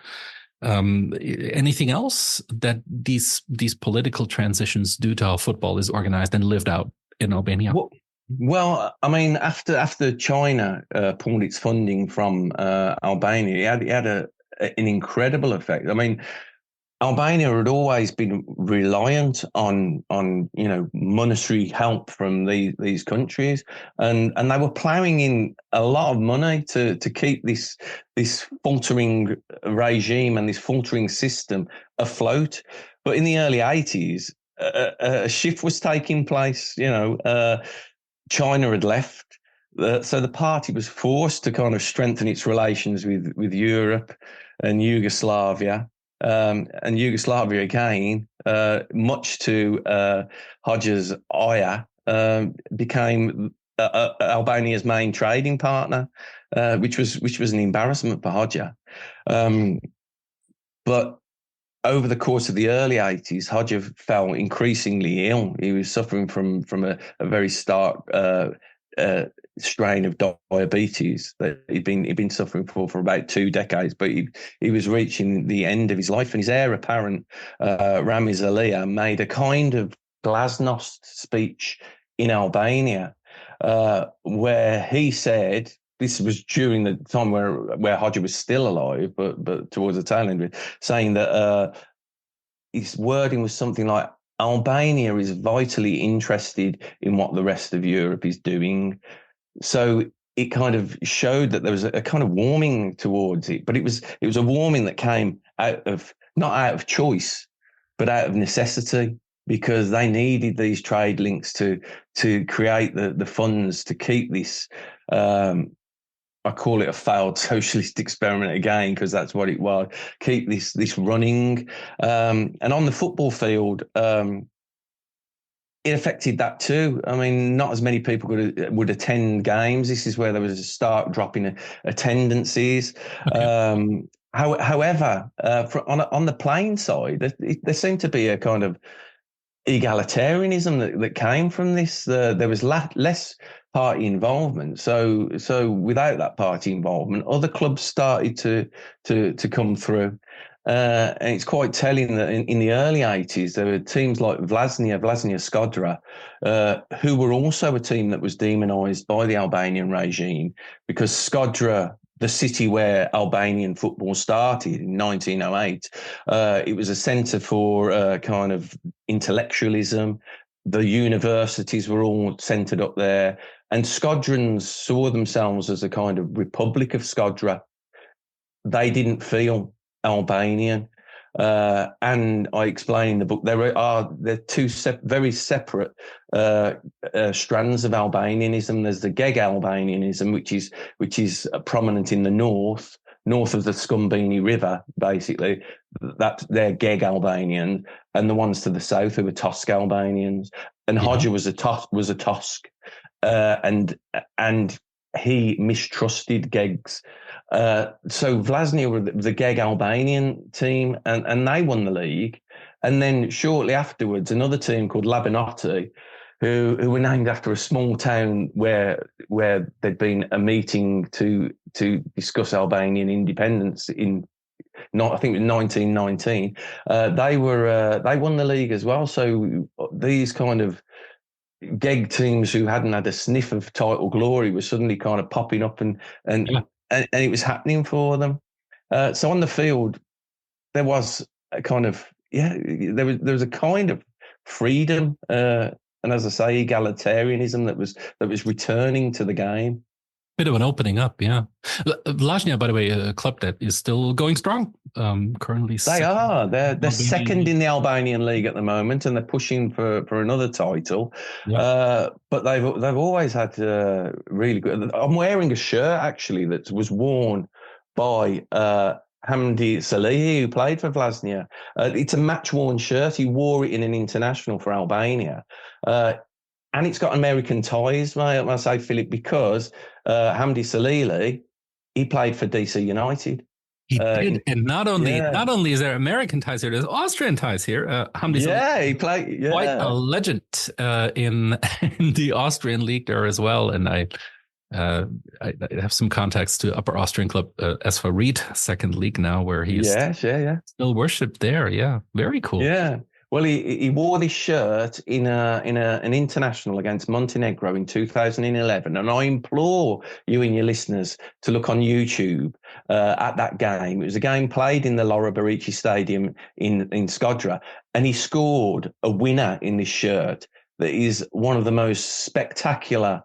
Anything else that these political transitions do to how football is organized and lived out in Albania? Well, I mean, after China pulled its funding from Albania, it had an incredible effect. I mean, Albania had always been reliant on monetary help from these countries, and they were ploughing in a lot of money to keep this faltering regime and this faltering system afloat. But in the early 80s, a shift was taking place. China had left, so the party was forced to kind of strengthen its relations with Europe and Yugoslavia. And Yugoslavia again, much to Hodja's ire, became Albania's main trading partner, which was an embarrassment for Hodja. But over the course of the early 80s, Hodja fell increasingly ill. He was suffering from a very stark strain of diabetes that he'd been suffering for about 2 decades, but he was reaching the end of his life, and his heir apparent Ramiz Alia made a kind of glasnost speech in Albania where he said, this was during the time where Hodja was still alive, but towards the tail end of it, saying that his wording was something like, Albania is vitally interested in what the rest of Europe is doing. So it kind of showed that there was a kind of warming towards it, but it was a warming that came not out of choice, but out of necessity, because they needed these trade links to create the funds to keep this. I call it a failed socialist experiment again, because that's what it was. Keep this running, and on the football field, it affected that too. I mean, not as many people would attend games. This is where there was a stark drop in attendances. Okay. However, on the playing side, there seemed to be a kind of egalitarianism that came from this. There was less party involvement. So without that party involvement, other clubs started to come through. And it's quite telling that in the early 80s, there were teams like Vlasnia Skodra, who were also a team that was demonised by the Albanian regime, because Skodra, the city where Albanian football started in 1908, it was a centre for kind of intellectualism. The universities were all centred up there, and Skodrans saw themselves as a kind of Republic of Skodra. They didn't feel Albanian. And I explain in the book they're two very separate strands of Albanianism. There's the Geg Albanianism, which is prominent in the north of the Scumbini River, basically. That they're Geg Albanian, and the ones to the south who were Tosk Albanians. And Hodja was a Tosk, and he mistrusted Gegs. So Vlasnia were the Geg Albanian team, and they won the league. And then shortly afterwards, another team called Labanoti, who were named after a small town where there'd been a meeting to discuss Albanian independence I think it was 1919. They won the league as well. So these kind of Geg teams who hadn't had a sniff of title glory were suddenly kind of popping up, and it was happening for them. So on the field, there was a kind of there was a kind of freedom, and as I say, egalitarianism that was returning to the game. Bit of an opening up, yeah. Vlasnia, by the way, a club that is still going strong. Currently, they're second in the Albanian league at the moment, and they're pushing for another title. Yeah. But they've always had really good. I'm wearing a shirt actually that was worn by Hamdi Salihi, who played for Vlasnia. It's a match-worn shirt. He wore it in an international for Albania. And it's got American ties, I say, Philip, because Hamdi Salili, he played for DC United. He did, and not only is there American ties here, there's Austrian ties here. Hamdi Salili, he played quite a legend in the Austrian league there as well. And I have some contacts to Upper Austrian club SV Ried, second league now, where he's still worshipped there. Yeah, very cool. Yeah. Well, he wore this shirt in an international against Montenegro in 2011, and I implore you and your listeners to look on YouTube at that game. It was a game played in the Laura Barici Stadium in Skodra, and he scored a winner in this shirt that is one of the most spectacular,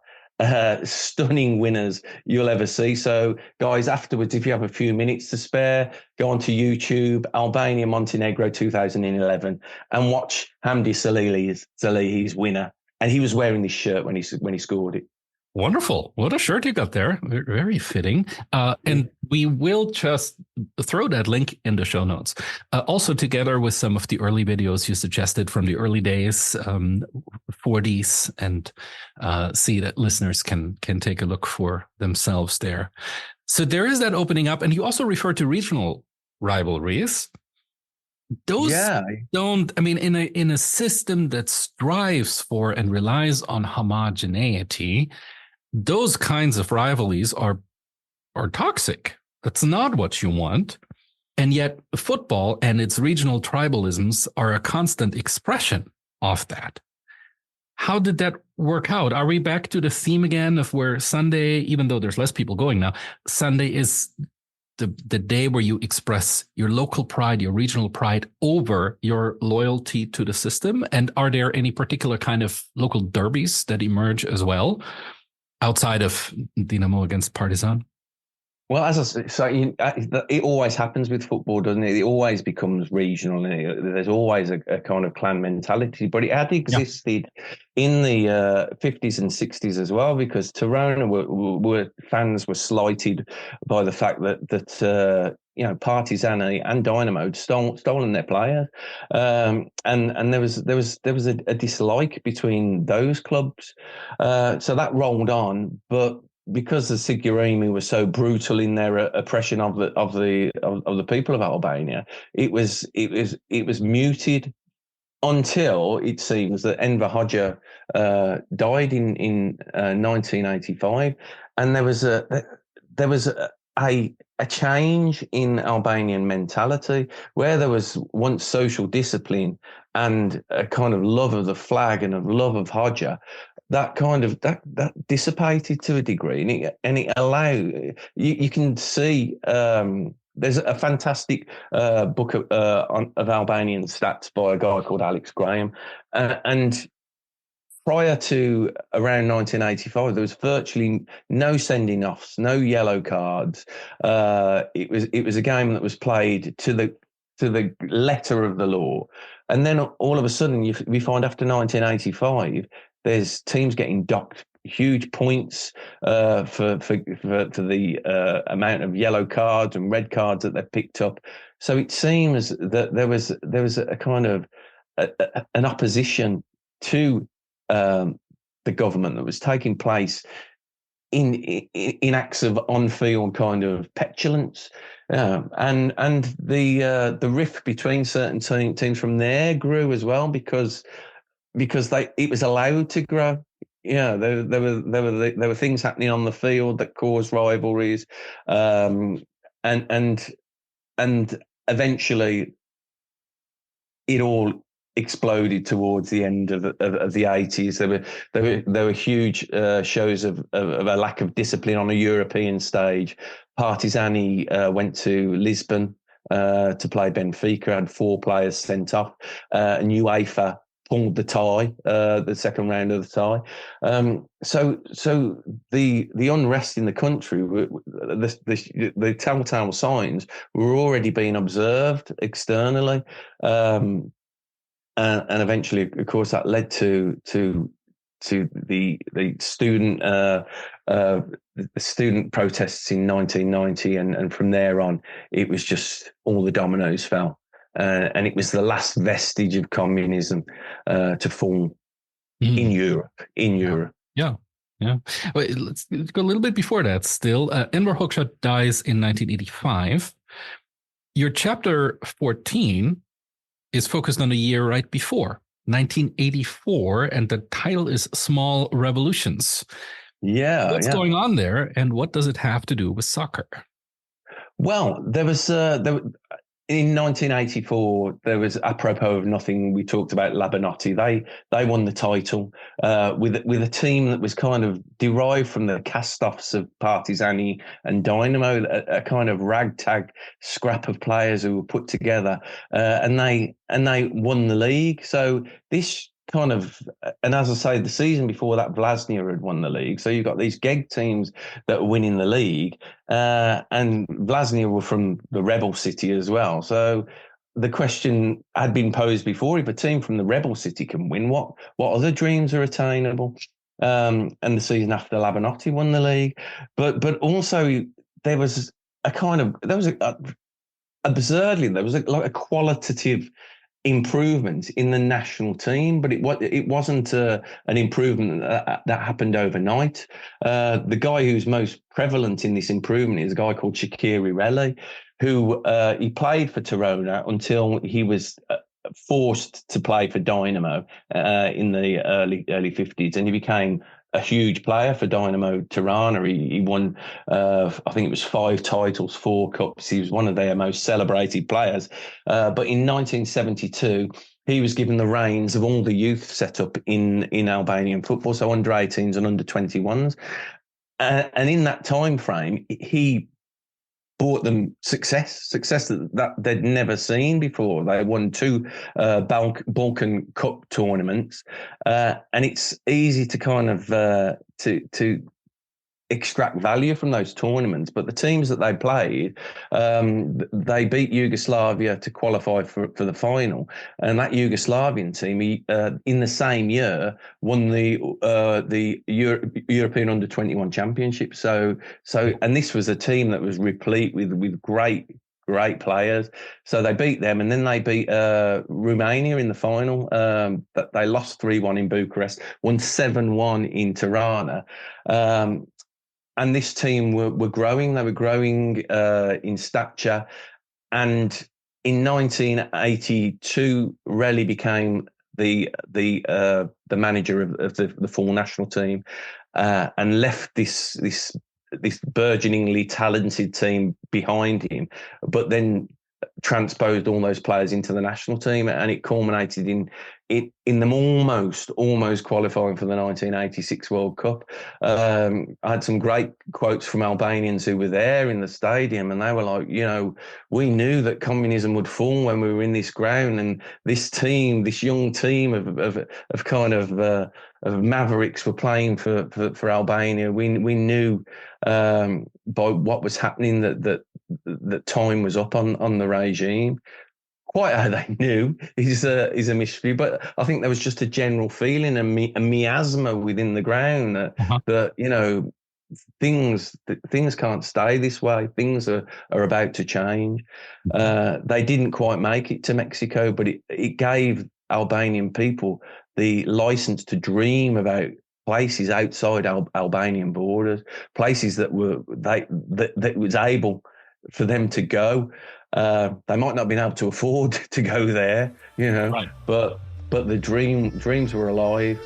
stunning winners you'll ever see. So, guys, afterwards, if you have a few minutes to spare, go onto YouTube, Albania Montenegro 2011, and watch Hamdi Salihi's winner. And he was wearing this shirt when he scored it. Wonderful. What a shirt you got there. Very fitting. And we will just throw that link in the show notes. Also together with some of the early videos you suggested from the early days for these, and see that listeners can take a look for themselves there. So there is that opening up. And you also refer to regional rivalries. Those don't, I mean, in a system that strives for and relies on homogeneity, those kinds of rivalries are toxic. That's not what you want. And yet football and its regional tribalisms are a constant expression of that. How did that work out? Are we back to the theme again of where Sunday, even though there's less people going now, Sunday is the day where you express your local pride, your regional pride over your loyalty to the system? And are there any particular kind of local derbies that emerge as well, outside of Dinamo against Partizan? Well, as I say, so it always happens with football, doesn't it? It always becomes regional. There's always a kind of clan mentality, but it had existed in the 50s and 60s as well, because Tirana fans were slighted by the fact that Partizan and Dynamo had stolen their players, and there was a dislike between those clubs, so that rolled on, but because the Sigurimi were so brutal in their oppression of the people of Albania, it was muted until it seems that Enver Hoxha died in 1985, and there was a change in Albanian mentality where there was once social discipline and a kind of love of the flag and a love of Hoxha. That kind of that dissipated to a degree, and it allowed you can see. There's a fantastic book of Albanian stats by a guy called Alex Graham, and prior to around 1985, there was virtually no sending offs, no yellow cards. It was a game that was played to to the letter of the law. And then all of a sudden, we find after 1985, there's teams getting docked huge points for the amount of yellow cards and red cards that they've picked up. So it seems that there was a kind of an opposition to the government that was taking place in acts of on-field kind of petulance, and the rift between certain teams from there grew as well because it was allowed to grow. Yeah, there were things happening on the field that caused rivalries, and eventually it all exploded towards the end of the 80s. There were huge shows of a lack of discipline on a European stage. Partizani went to Lisbon to play Benfica, had 4 players sent off, and UEFA pulled the tie, the second round of the tie. So the unrest in the country, the telltale signs were already being observed externally. And eventually, of course, that led to the student protests in 1990, and from there on, it was just all the dominoes fell, and it was the last vestige of communism to fall in Europe. Yeah. Wait, let's go a little bit before that. Still, Enver Hoxha dies in 1985. Your chapter 14 is focused on the year right before, 1984, and the title is Small Revolutions. Yeah. What's going on there, and what does it have to do with soccer? Well, there was in 1984, there was, apropos of nothing, we talked about Labanotti. They won the title with a team that was kind of derived from the cast-offs of Partizani and Dynamo, a kind of ragtag scrap of players who were put together, and they won the league. So this kind of, and as I say, the season before that, Vlasnia had won the league. So you've got these GEG teams that are winning the league, and Vlasnia were from the rebel city as well. So the question had been posed before: if a team from the rebel city can win, what other dreams are attainable? And the season after, Labanotti won the league, but also there was absurdly like a qualitative improvement in the national team, but it wasn't an improvement that happened overnight. The guy who's most prevalent in this improvement is a guy called Shaqiri Relli, who he played for Tirana until he was forced to play for Dynamo in the early 50s, and he became a huge player for Dynamo Tirana. He won, I think it was 5 titles, 4 cups. He was one of their most celebrated players. But in 1972, he was given the reins of all the youth set up in Albanian football, so under 18s and under 21s. And in that time frame, he brought them success that they'd never seen before. They won 2 Balkan Cup tournaments, and it's easy to kind of to extract value from those tournaments. But the teams that they played, they beat Yugoslavia to qualify for the final, and that Yugoslavian team, in the same year, won the European Under-21 Championship. So, and this was a team that was replete with great players. So they beat them, and then they beat Romania in the final. But they lost 3-1 in Bucharest, won 7-1 in Tirana. And this team were growing. They were growing in stature. And in 1982, Relli became the manager of the full national team, and left this burgeoningly talented team behind him, but then transposed all those players into the national team, and it culminated in them almost qualifying for the 1986 World Cup. I had some great quotes from Albanians who were there in the stadium, and they were like, we knew that communism would fall when we were in this ground, and this young team of kind of mavericks were playing for Albania. We knew by what was happening that time was up on the regime. Quite how they knew is a mystery, but I think there was just a general feeling, a miasma within the ground that things can't stay this way. Things are about to change. They didn't quite make it to Mexico, but it gave Albanian people the license to dream about places outside Albanian borders, places that was able for them to go. They might not have been able to afford to go there, Right. but the dreams were alive.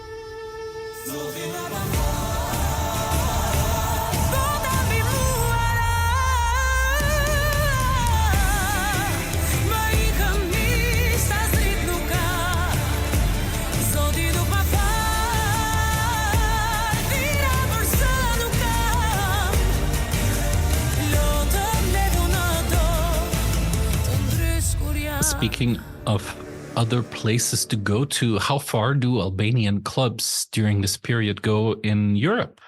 Speaking of other places to go to, how far do Albanian clubs during this period go in Europe?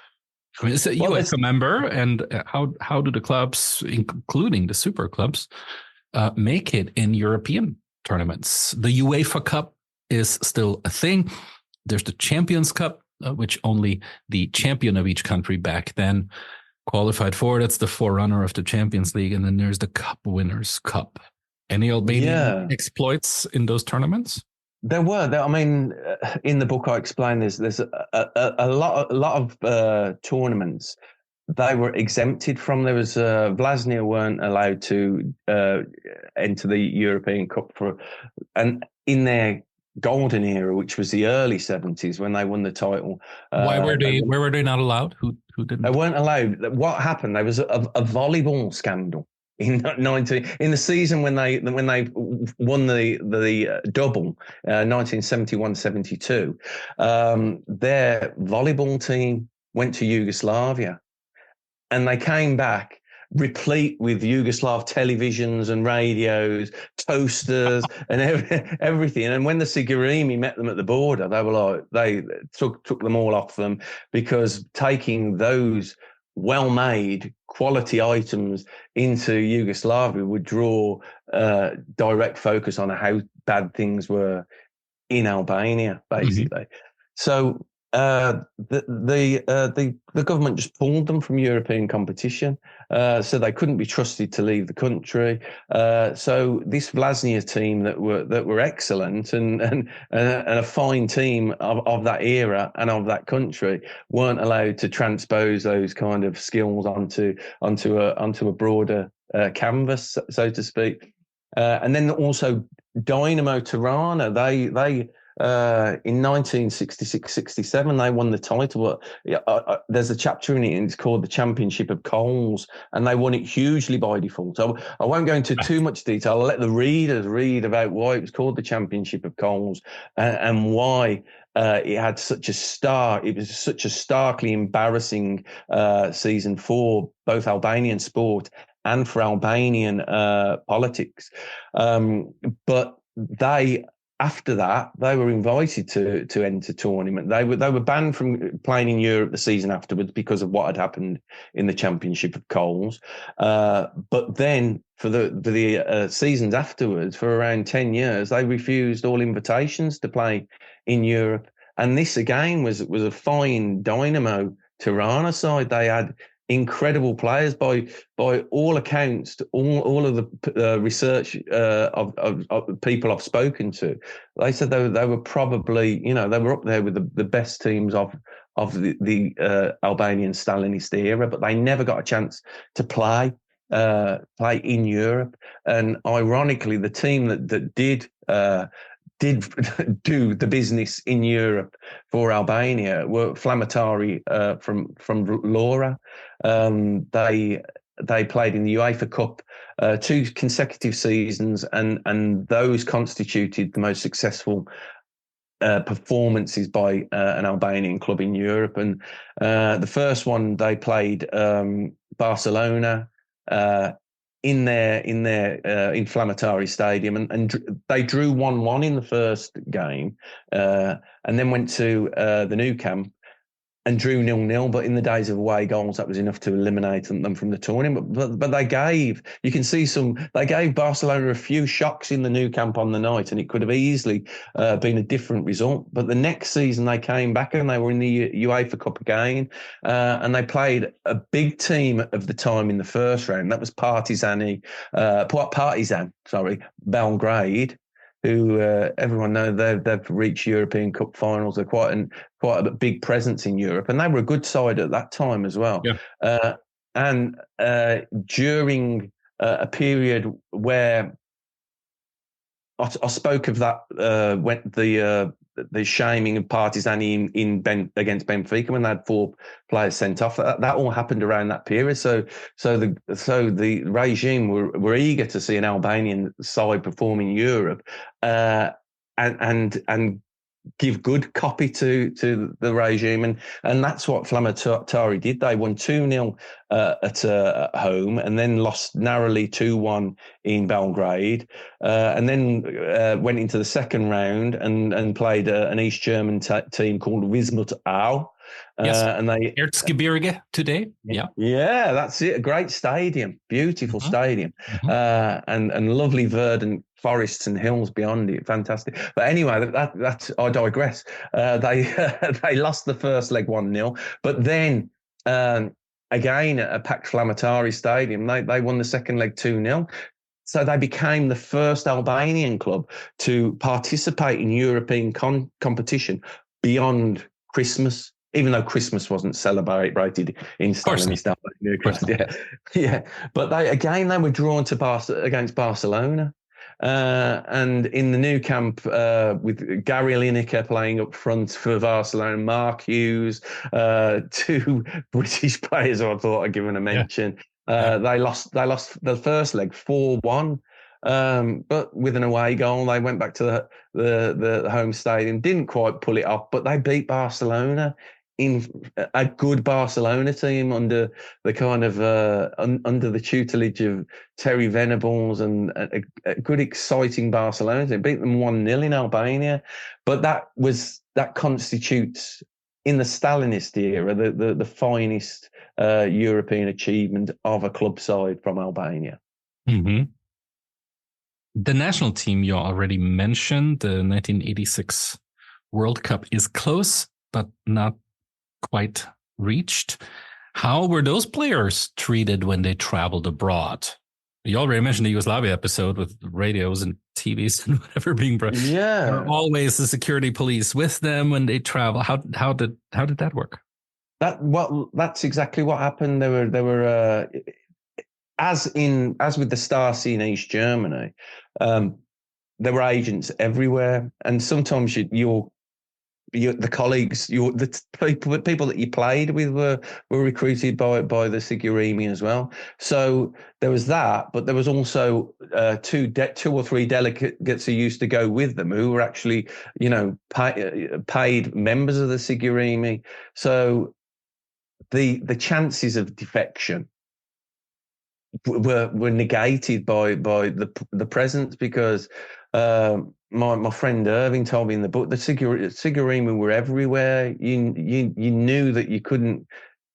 I mean, it's a UEFA member, and how do the clubs, including the super clubs, make it in European tournaments? The UEFA Cup is still a thing. There's the Champions Cup, which only the champion of each country back then qualified for. That's the forerunner of the Champions League. And then there's the Cup Winners' Cup. Any Albanian exploits in those tournaments? There were. I mean, in the book I explain there's a lot of tournaments they were exempted from. There was Vlasnia weren't allowed to enter the European Cup and in their golden era, which was the early 70s when they won the title. Why were they not allowed? Who didn't? They weren't allowed. What happened? There was a volleyball scandal. In the season when they won the double, 1971-72, their volleyball team went to Yugoslavia, and they came back replete with Yugoslav televisions and radios, toasters, and everything. And when the Sigurimi met them at the border, they were like, they took them all off them, because taking those well-made quality items into Yugoslavia would draw direct focus on how bad things were in Albania, basically. Mm-hmm. So the government just pulled them from European competition, so they couldn't be trusted to leave the country. So this Vlasnia team that were excellent and a fine team of that era and of that country weren't allowed to transpose those kind of skills onto a broader canvas, so to speak. And then also Dynamo Tirana, they in 1966-67, they won the title. There's a chapter in it, and it's called the Championship of Coals, and they won it hugely by default. So I won't go into too much detail. I'll let the readers read about why it was called the Championship of Coals and why it was such a starkly embarrassing season for both Albanian sport and for Albanian politics. But after that, they were invited to enter tournament. They were banned from playing in Europe the season afterwards because of what had happened in the Championship of Coals. But then for the seasons afterwards, for around 10 years, they refused all invitations to play in Europe. And this again was a fine Dynamo Tirana side. They had incredible players by all accounts. All of the research of people I've spoken to, they said they were probably, they were up there with the best teams of the Albanian Stalinist era, but they never got a chance to play in Europe. And ironically, the team that did do the business in Europe for Albania were Flamatari from Laura. They played in the UEFA Cup 2 consecutive seasons, and those constituted the most successful performances by an Albanian club in Europe. And the first one, they played Barcelona in their Inflammatory Stadium, and they drew 1-1 in the first game, and then went to the Nou Camp and drew 0-0. But in the days of away goals, that was enough to eliminate them from the tournament. But they gave Barcelona a few shocks in the Nou Camp on the night, and it could have easily been a different result. But the next season they came back and they were in the UEFA Cup again, and they played a big team of the time in the first round. That was Partizan, Belgrade, who everyone knows they've reached European Cup finals. They're quite a big presence in Europe, and they were a good side at that time as well. Yeah. And during a period where I spoke of that, when the shaming of Partizan against Benfica when they had 4 players sent off, that all happened around that period. So the regime were eager to see an Albanian side perform in Europe, and give good copy to the regime, and that's what Flamatari did. They won 2-0 at home, and then lost narrowly 2-1 in Belgrade, and then went into the second round and played an East German team called Wismut Aue. Yes, and they Erzgebirge today. Yeah, that's it. A great stadium, beautiful stadium, and lovely verdant forests and hills beyond it. Fantastic. But anyway, that's I digress. They lost the first leg 1-0, but then again at a packed Flamatari stadium, they won the second leg 2-0. So they became the first Albanian club to participate in European competition beyond Christmas, even though Christmas wasn't celebrated in Stalinist Albania. Yeah. But they were drawn against Barcelona. And in the Nou Camp, with Gary Lineker playing up front for Barcelona, Mark Hughes, 2 British players I thought I'd given a mention. They lost the first leg 4-1. But with an away goal, they went back to the home stadium, didn't quite pull it off, but they beat Barcelona in a good Barcelona team under the kind of under the tutelage of Terry Venables, and a good, exciting Barcelona team. Beat them 1-0 in Albania, but that constitutes, in the Stalinist era, the finest European achievement of a club side from Albania. Mm-hmm. The national team you already mentioned, the 1986 World Cup, is close, but not quite reached. How were those players treated when they traveled abroad? You already mentioned the Yugoslavia episode with radios and TVs and whatever being brought. Yeah, there were always the security police with them when they travel. How did that work? That's exactly what happened. There were as with the Stasi in East Germany, there were agents everywhere, and sometimes the colleagues, the people that you played with were recruited by the Sigurimi as well. So there was that, but there was also 2 or 3 delegates who used to go with them, who were actually, paid members of the Sigurimi. So the chances of defection were negated by the presence, because my friend Irving told me in the book, the Sigurimi were everywhere. You knew that you couldn't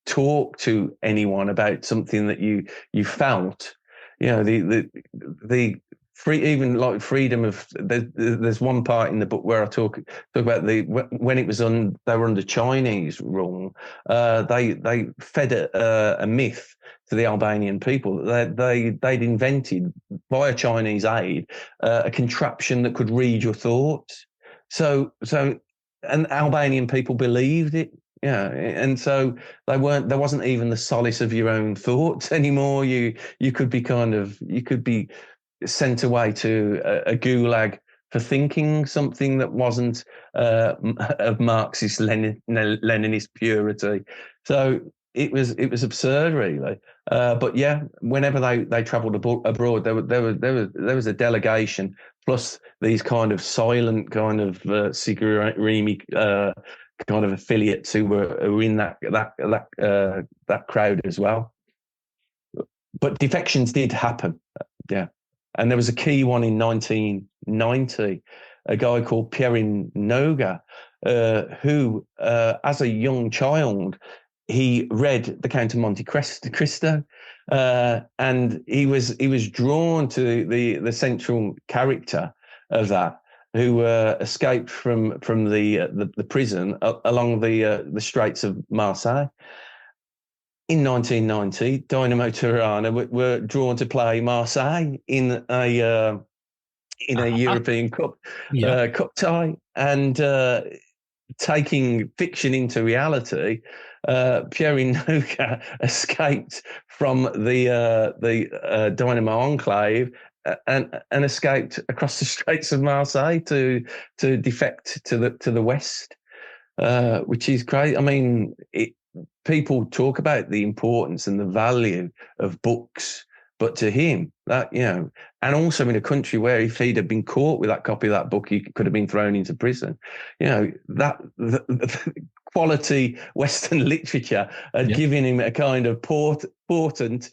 talk to anyone about something that you felt. The even like freedom of. There's one part in the book where I talk about when it was they were under Chinese rule. They fed a myth to the Albanian people. They'd invented, via Chinese aid, a contraption that could read your thoughts. So and Albanian people believed it. Yeah, and so there wasn't even the solace of your own thoughts anymore. You could be sent away to a gulag for thinking something that wasn't of Marxist Leninist purity. So it was absurd, really. But yeah, whenever they travelled abroad, there was a delegation, plus these kind of silent kind of Sigurimi kind of affiliates who were in that crowd as well. But defections did happen, yeah. And there was a key one in 1990, a guy called Pierin Noga, who, as a young child, he read The Count of Monte Cristo, and he was drawn to the central character of that, who escaped from the prison along the Straits of Marseille. In 1990, Dynamo Tirana were drawn to play Marseille in a European Cup cup tie, and taking fiction into reality, Pierre Noka escaped from the Dynamo enclave and escaped across the Straits of Marseille to defect to the west, which is great. I mean, people talk about the importance and the value of books, but to him, that, you know, and also in a country where if he'd have been caught with that copy of that book, he could have been thrown into prison. You know, that the quality Western literature had given him a kind of portal into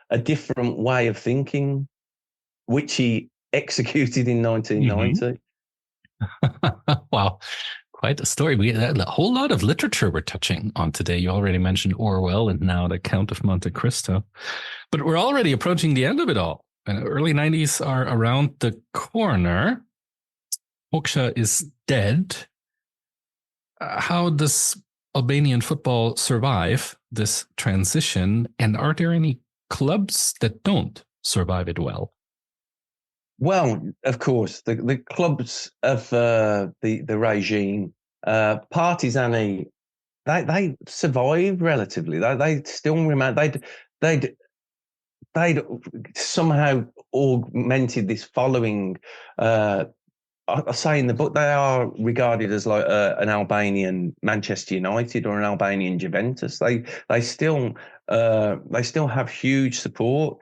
a different way of thinking, which he executed in 1990. Wow. Quite a story. We had a whole lot of literature we're touching on today. You already mentioned Orwell and now The Count of Monte Cristo. But we're already approaching the end of it all. And early 90s are around the corner. Moksha is dead. How does Albanian football survive this transition? And are there any clubs that don't survive it well? Well, of course, the clubs of the regime, Partizani, they survived relatively. They still remain. They'd somehow augmented this following. I say in the book, they are regarded as like an Albanian Manchester United or an Albanian Juventus. They still have huge support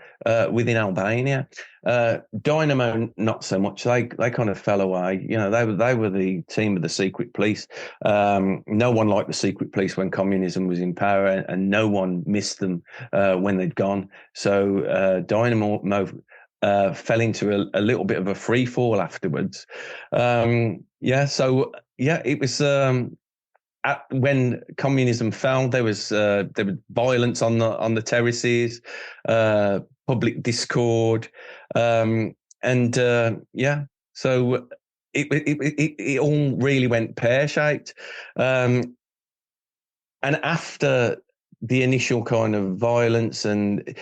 within Albania. Dynamo, not so much. They kind of fell away. You know, they were the team of the secret police. No one liked the secret police when communism was in power, and no one missed them when they'd gone. So Dynamo fell into a little bit of a free fall afterwards. It was when communism fell, there was violence on the terraces, public discord, so it all really went pear-shaped. And after the initial kind of violence, and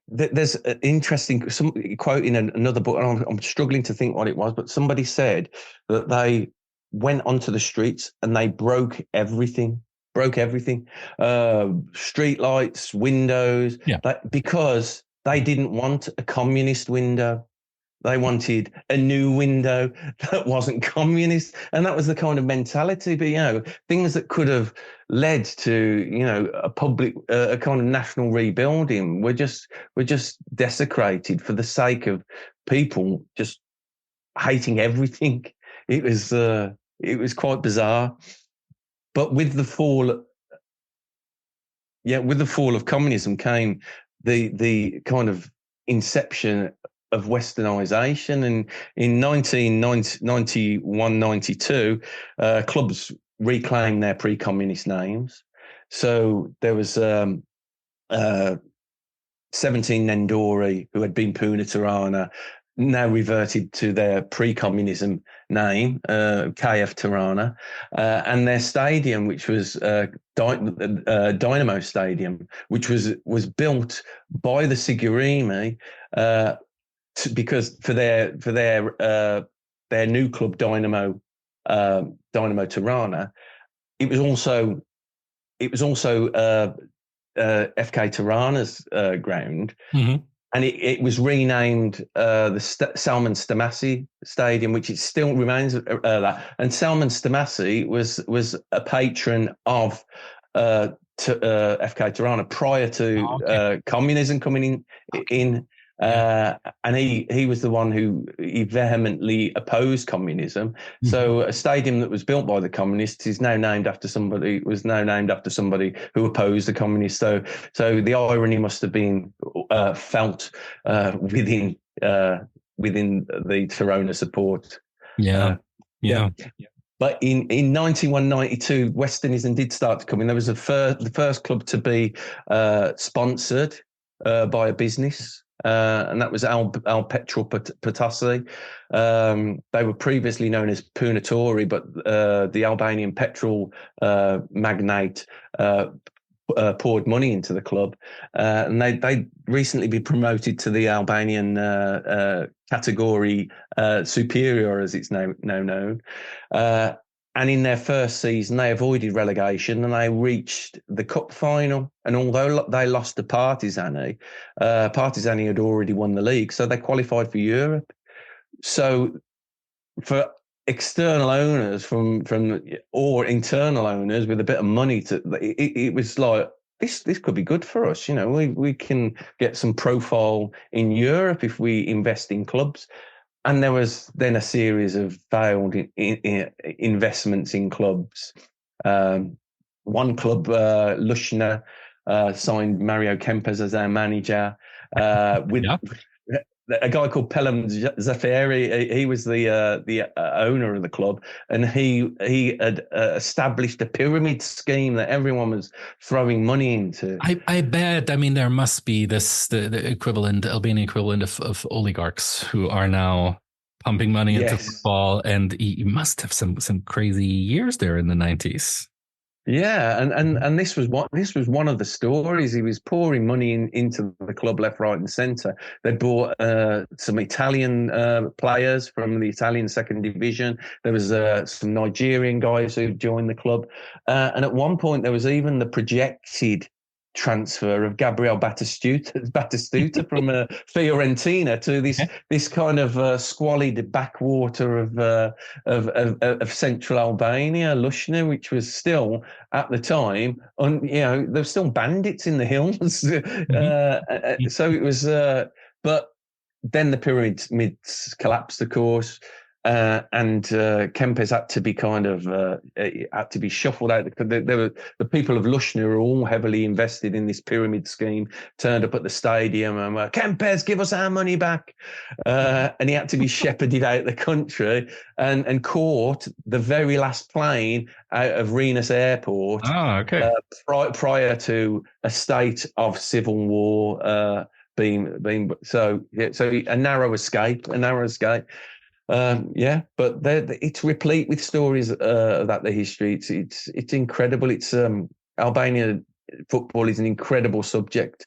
there's an interesting quote in another book, and I'm struggling to think what it was, but somebody said that they went onto the streets and they broke everything, street lights, windows, because they didn't want a communist window. They wanted a new window that wasn't communist. And that was the kind of mentality. But, you know, things that could have led to, you know, a kind of national rebuilding were just desecrated for the sake of people just hating everything. It was quite bizarre. But with the fall of communism came the kind of inception of westernization, and in 1991-92, clubs reclaimed their pre-communist names. So there was 17 Nendori, who had been Puna Tirana, now reverted to their pre-communism name, KF Tirana, and their stadium, which was Dynamo Stadium, which was built by the Sigurimi because for their new club Dynamo Tirana, it was also FK Tirana's ground. Mm-hmm. And it was renamed the Salman Stamasi Stadium, which it still remains that. And Salman Stamasi was a patron of FK Tirana prior to communism coming in. And he was the one who vehemently opposed communism. Mm-hmm. So a stadium that was built by the communists is now named after somebody who opposed the communists. So the irony must have been felt within within the Tirana support. Yeah. But in 91-92, Westernism did start to come in. There was the first club to be sponsored by a business, and that was Al Petrol Potassi. They were previously known as Punatori, but the Albanian petrol magnate poured money into the club, and they recently been promoted to the Albanian category superior, as it's now known. And in their first season, they avoided relegation and they reached the cup final. And although they lost to Partizani, Partizani had already won the league, so they qualified for Europe. So for external owners or internal owners with a bit of money, it was like, this could be good for us. We can get some profile in Europe if we invest in clubs. And there was then a series of failed investments in clubs. One club, Lushna, signed Mario Kempes as their manager. With a guy called Pelham Zaferi, he was the owner of the club, and he had established a pyramid scheme that everyone was throwing money into. I bet. I mean, there must be the equivalent, Albanian equivalent of oligarchs who are now pumping money into football, and he must have some crazy years there in the 90s. Yeah, and this was one of the stories. He was pouring money into the club left, right, and centre. They bought some Italian players from the Italian second division. There was some Nigerian guys who joined the club, and at one point there was even the projected transfer of Gabriel Batistuta from Fiorentina to this kind of squalid backwater of central Albania, Lushna, which was still at the time, there were still bandits in the hills. So it was, but then the pyramids collapsed, of course. And Kempes had to be had to be shuffled out. The people of Lushna were all heavily invested in this pyramid scheme, turned up at the stadium and were, Kempes, give us our money back. And he had to be shepherded out the country and caught the very last plane out of Rennes Airport prior to a state of civil war being so a narrow escape. But it's replete with stories about the history. It's incredible. It's Albania football is an incredible subject.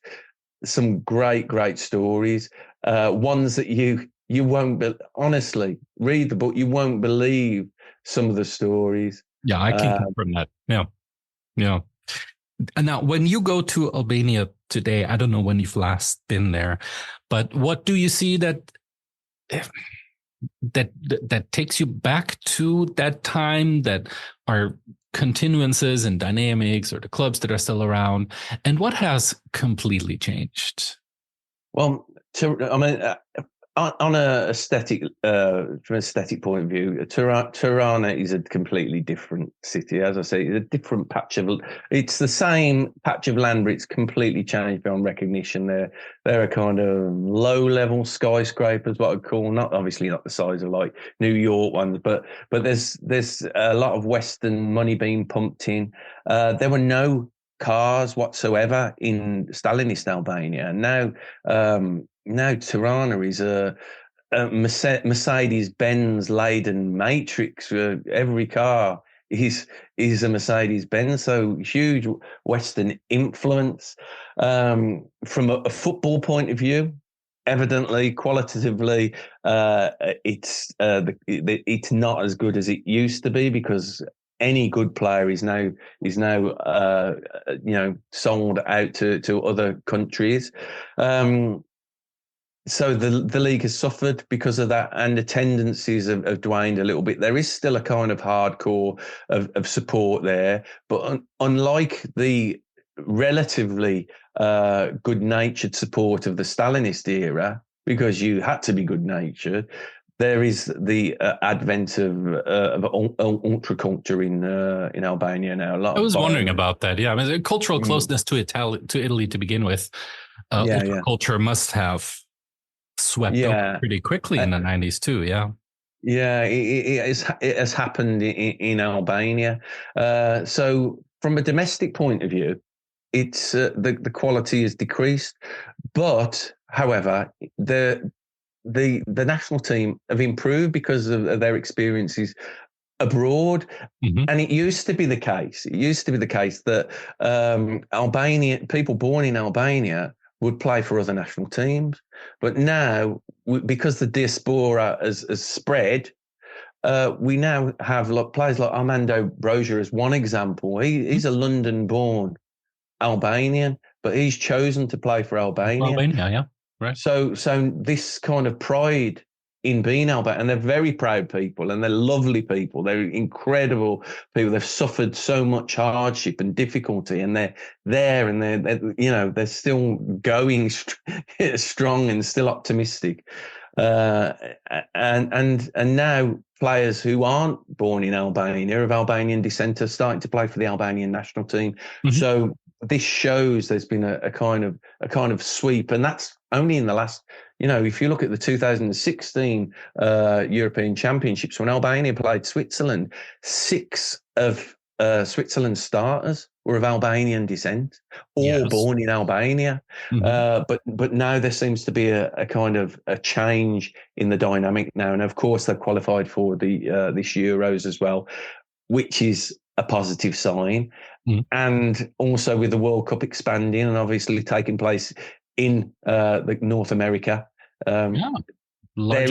Some great stories. Ones that you won't honestly read the book. You won't believe some of the stories. Yeah, I can confirm that. Yeah. And now, when you go to Albania today, I don't know when you've last been there, but what do you see that takes you back to that time, that are continuances and dynamics, or the clubs that are still around, and what has completely changed? Well, on a aesthetic, from an aesthetic point of view, Tirana is a completely different city. As I say, it's a different it's the same patch of land, but it's completely changed beyond recognition. They're a kind of low-level skyscrapers, what I'd call, obviously not the size of like New York ones, but there's a lot of Western money being pumped in. There were no cars whatsoever in Stalinist Albania. Now Tirana is a Mercedes-Benz laden matrix. Every car is a Mercedes-Benz. So huge Western influence. From a football point of view, evidently, qualitatively, it's not as good as it used to be, because any good player is now sold out to other countries. So the league has suffered because of that, and the tendencies have waned a little bit. There is still a kind of hardcore of support there, but unlike the relatively good-natured support of the Stalinist era, because you had to be good-natured, there is the advent of ultra-culture in Albania now. I was wondering about that. Yeah, I mean, cultural closeness to Italy to begin with. Ultra-culture must have swept up pretty quickly in the 90s too. Yeah. Yeah, it has happened in Albania. So from a domestic point of view, it's the quality has decreased. But however, the national team have improved because of their experiences abroad. And it used to be the case. It used to be the case that Albanian people born in Albania would play for other national teams. But now, because the diaspora has spread, we now have players like Armando Broja as one example. He's a London-born Albanian, but he's chosen to play for Albania. Albania, yeah. Right. So this kind of pride in being Albanian, and they're very proud people, and they're lovely people. They're incredible people. They've suffered so much hardship and difficulty, and they're there, and they're still going strong and still optimistic. And now players who aren't born in Albania, of Albanian descent, are starting to play for the Albanian national team. So this shows there's been a kind of sweep, and that's only in the last. If you look at the 2016 European Championships, when Albania played Switzerland, 6 of Switzerland's starters were of Albanian descent, all born in Albania. But now there seems to be a kind of a change in the dynamic now, and of course they've qualified for this Euros as well, which is a positive sign. And also with the World Cup expanding and obviously taking place in North America, there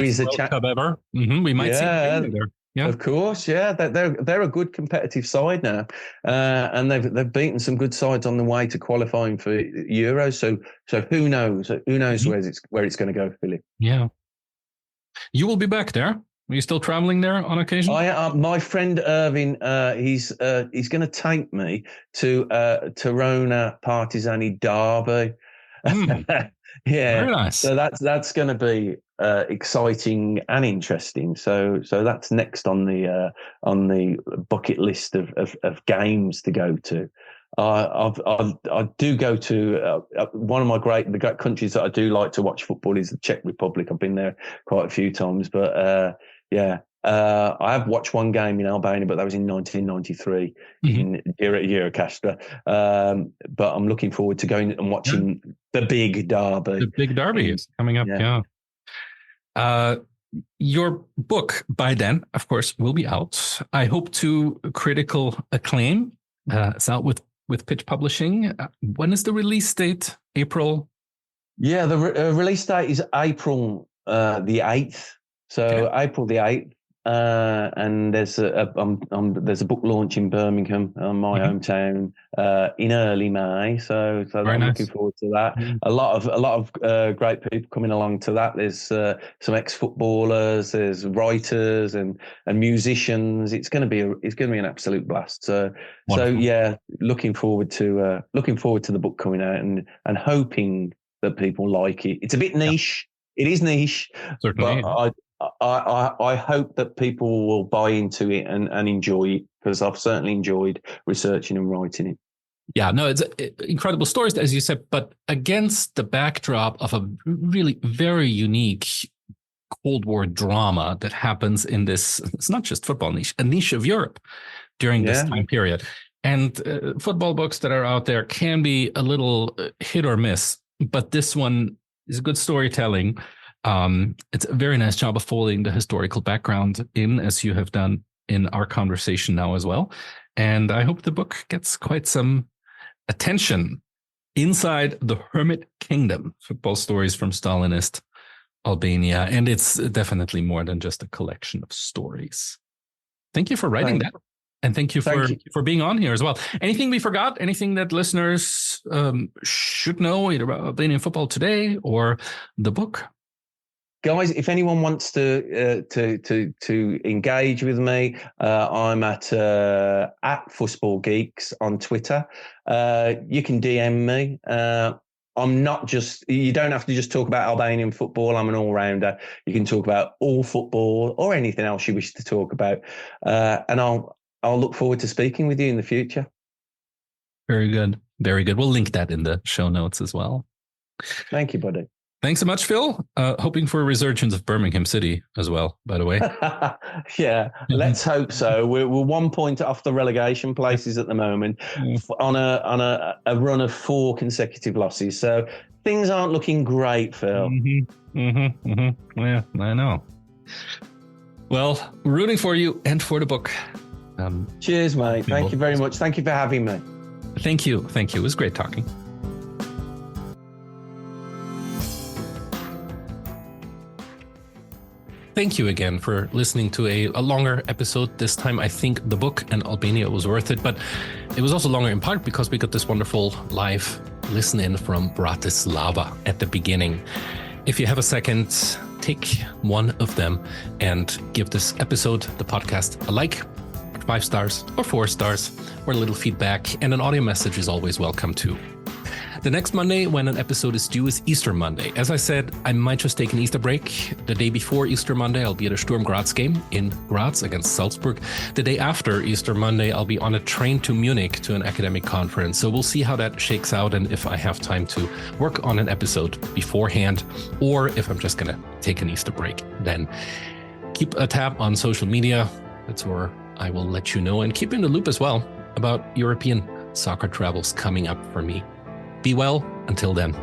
is a chance ever. We might see there. Yeah, of course. Yeah, they're a good competitive side now, and they've beaten some good sides on the way to qualifying for Euros. So who knows? Who knows where it's going to go, Philip? Yeah, you will be back there. Are you still traveling there on occasion? My friend Irvin, he's going to take me to Tirana Partizani derby. Yeah, very nice. So that's going to be exciting and interesting. So that's next on the bucket list of games to go to. I do go to one of the great countries that I do like to watch football is the Czech Republic. I've been there quite a few times, but I have watched one game in Albania, but that was in 1993 in Eurocastra. But I'm looking forward to going and watching the big derby. The big derby is coming up. Yeah. Your book by then, of course, will be out. I hope to critical acclaim. It's out with Pitch Publishing. When is the release date? April? Yeah, the release date is April the 8th. So April the 8th, and there's a book launch in Birmingham, my hometown, in early May. So I'm looking forward to that. A lot of great people coming along to that. There's some ex-footballers, there's writers and musicians. It's going to be an absolute blast. So yeah, looking forward to the book coming out and hoping that people like it. It's a bit niche. It is niche, certainly. But I hope that people will buy into it and enjoy it, because I've certainly enjoyed researching and writing it. Yeah, no, it's incredible stories, as you said, but against the backdrop of a really very unique Cold War drama that happens in this, it's not just football niche, a niche of Europe during this time period. And football books that are out there can be a little hit or miss, but this one is good storytelling. It's a very nice job of folding the historical background in, as you have done in our conversation now as well. And I hope the book gets quite some attention. Inside the Hermit Kingdom, football stories from Stalinist Albania. And it's definitely more than just a collection of stories. Thank you for writing that. And thank you for being on here as well. Anything we forgot? Anything that listeners should know either about Albanian football today or the book? Guys, if anyone wants to engage with me, I'm at Football Geeks on Twitter. You can DM me. I'm not just, you don't have to just talk about Albanian football. I'm an all-rounder. You can talk about all football or anything else you wish to talk about. And I'll look forward to speaking with you in the future. Very good. Very good. We'll link that in the show notes as well. Thank you, buddy. Thanks so much, Phil. Hoping for a resurgence of Birmingham City as well, by the way. Yeah, let's hope so. We're 1 point off the relegation places at the moment on a run of 4 consecutive losses. So things aren't looking great, Phil. Yeah, I know. Well, rooting for you and for the book. Cheers, mate. Thank you very much. Thank you for having me. Thank you. It was great talking. Thank you again for listening to a longer episode. This time, I think the book and Albania was worth it, but it was also longer in part because we got this wonderful live listen in from Bratislava at the beginning. If you have a second, take one of them and give this episode, the podcast, a like, 5 stars or 4 stars, or a little feedback, and an audio message is always welcome too. The next Monday, when an episode is due, is Easter Monday. As I said, I might just take an Easter break. The day before Easter Monday, I'll be at a Sturm Graz game in Graz against Salzburg. The day after Easter Monday, I'll be on a train to Munich to an academic conference. So we'll see how that shakes out and if I have time to work on an episode beforehand, or if I'm just going to take an Easter break. Then keep a tab on social media. That's where I will let you know, and keep in the loop as well about European soccer travels coming up for me. Be well until then.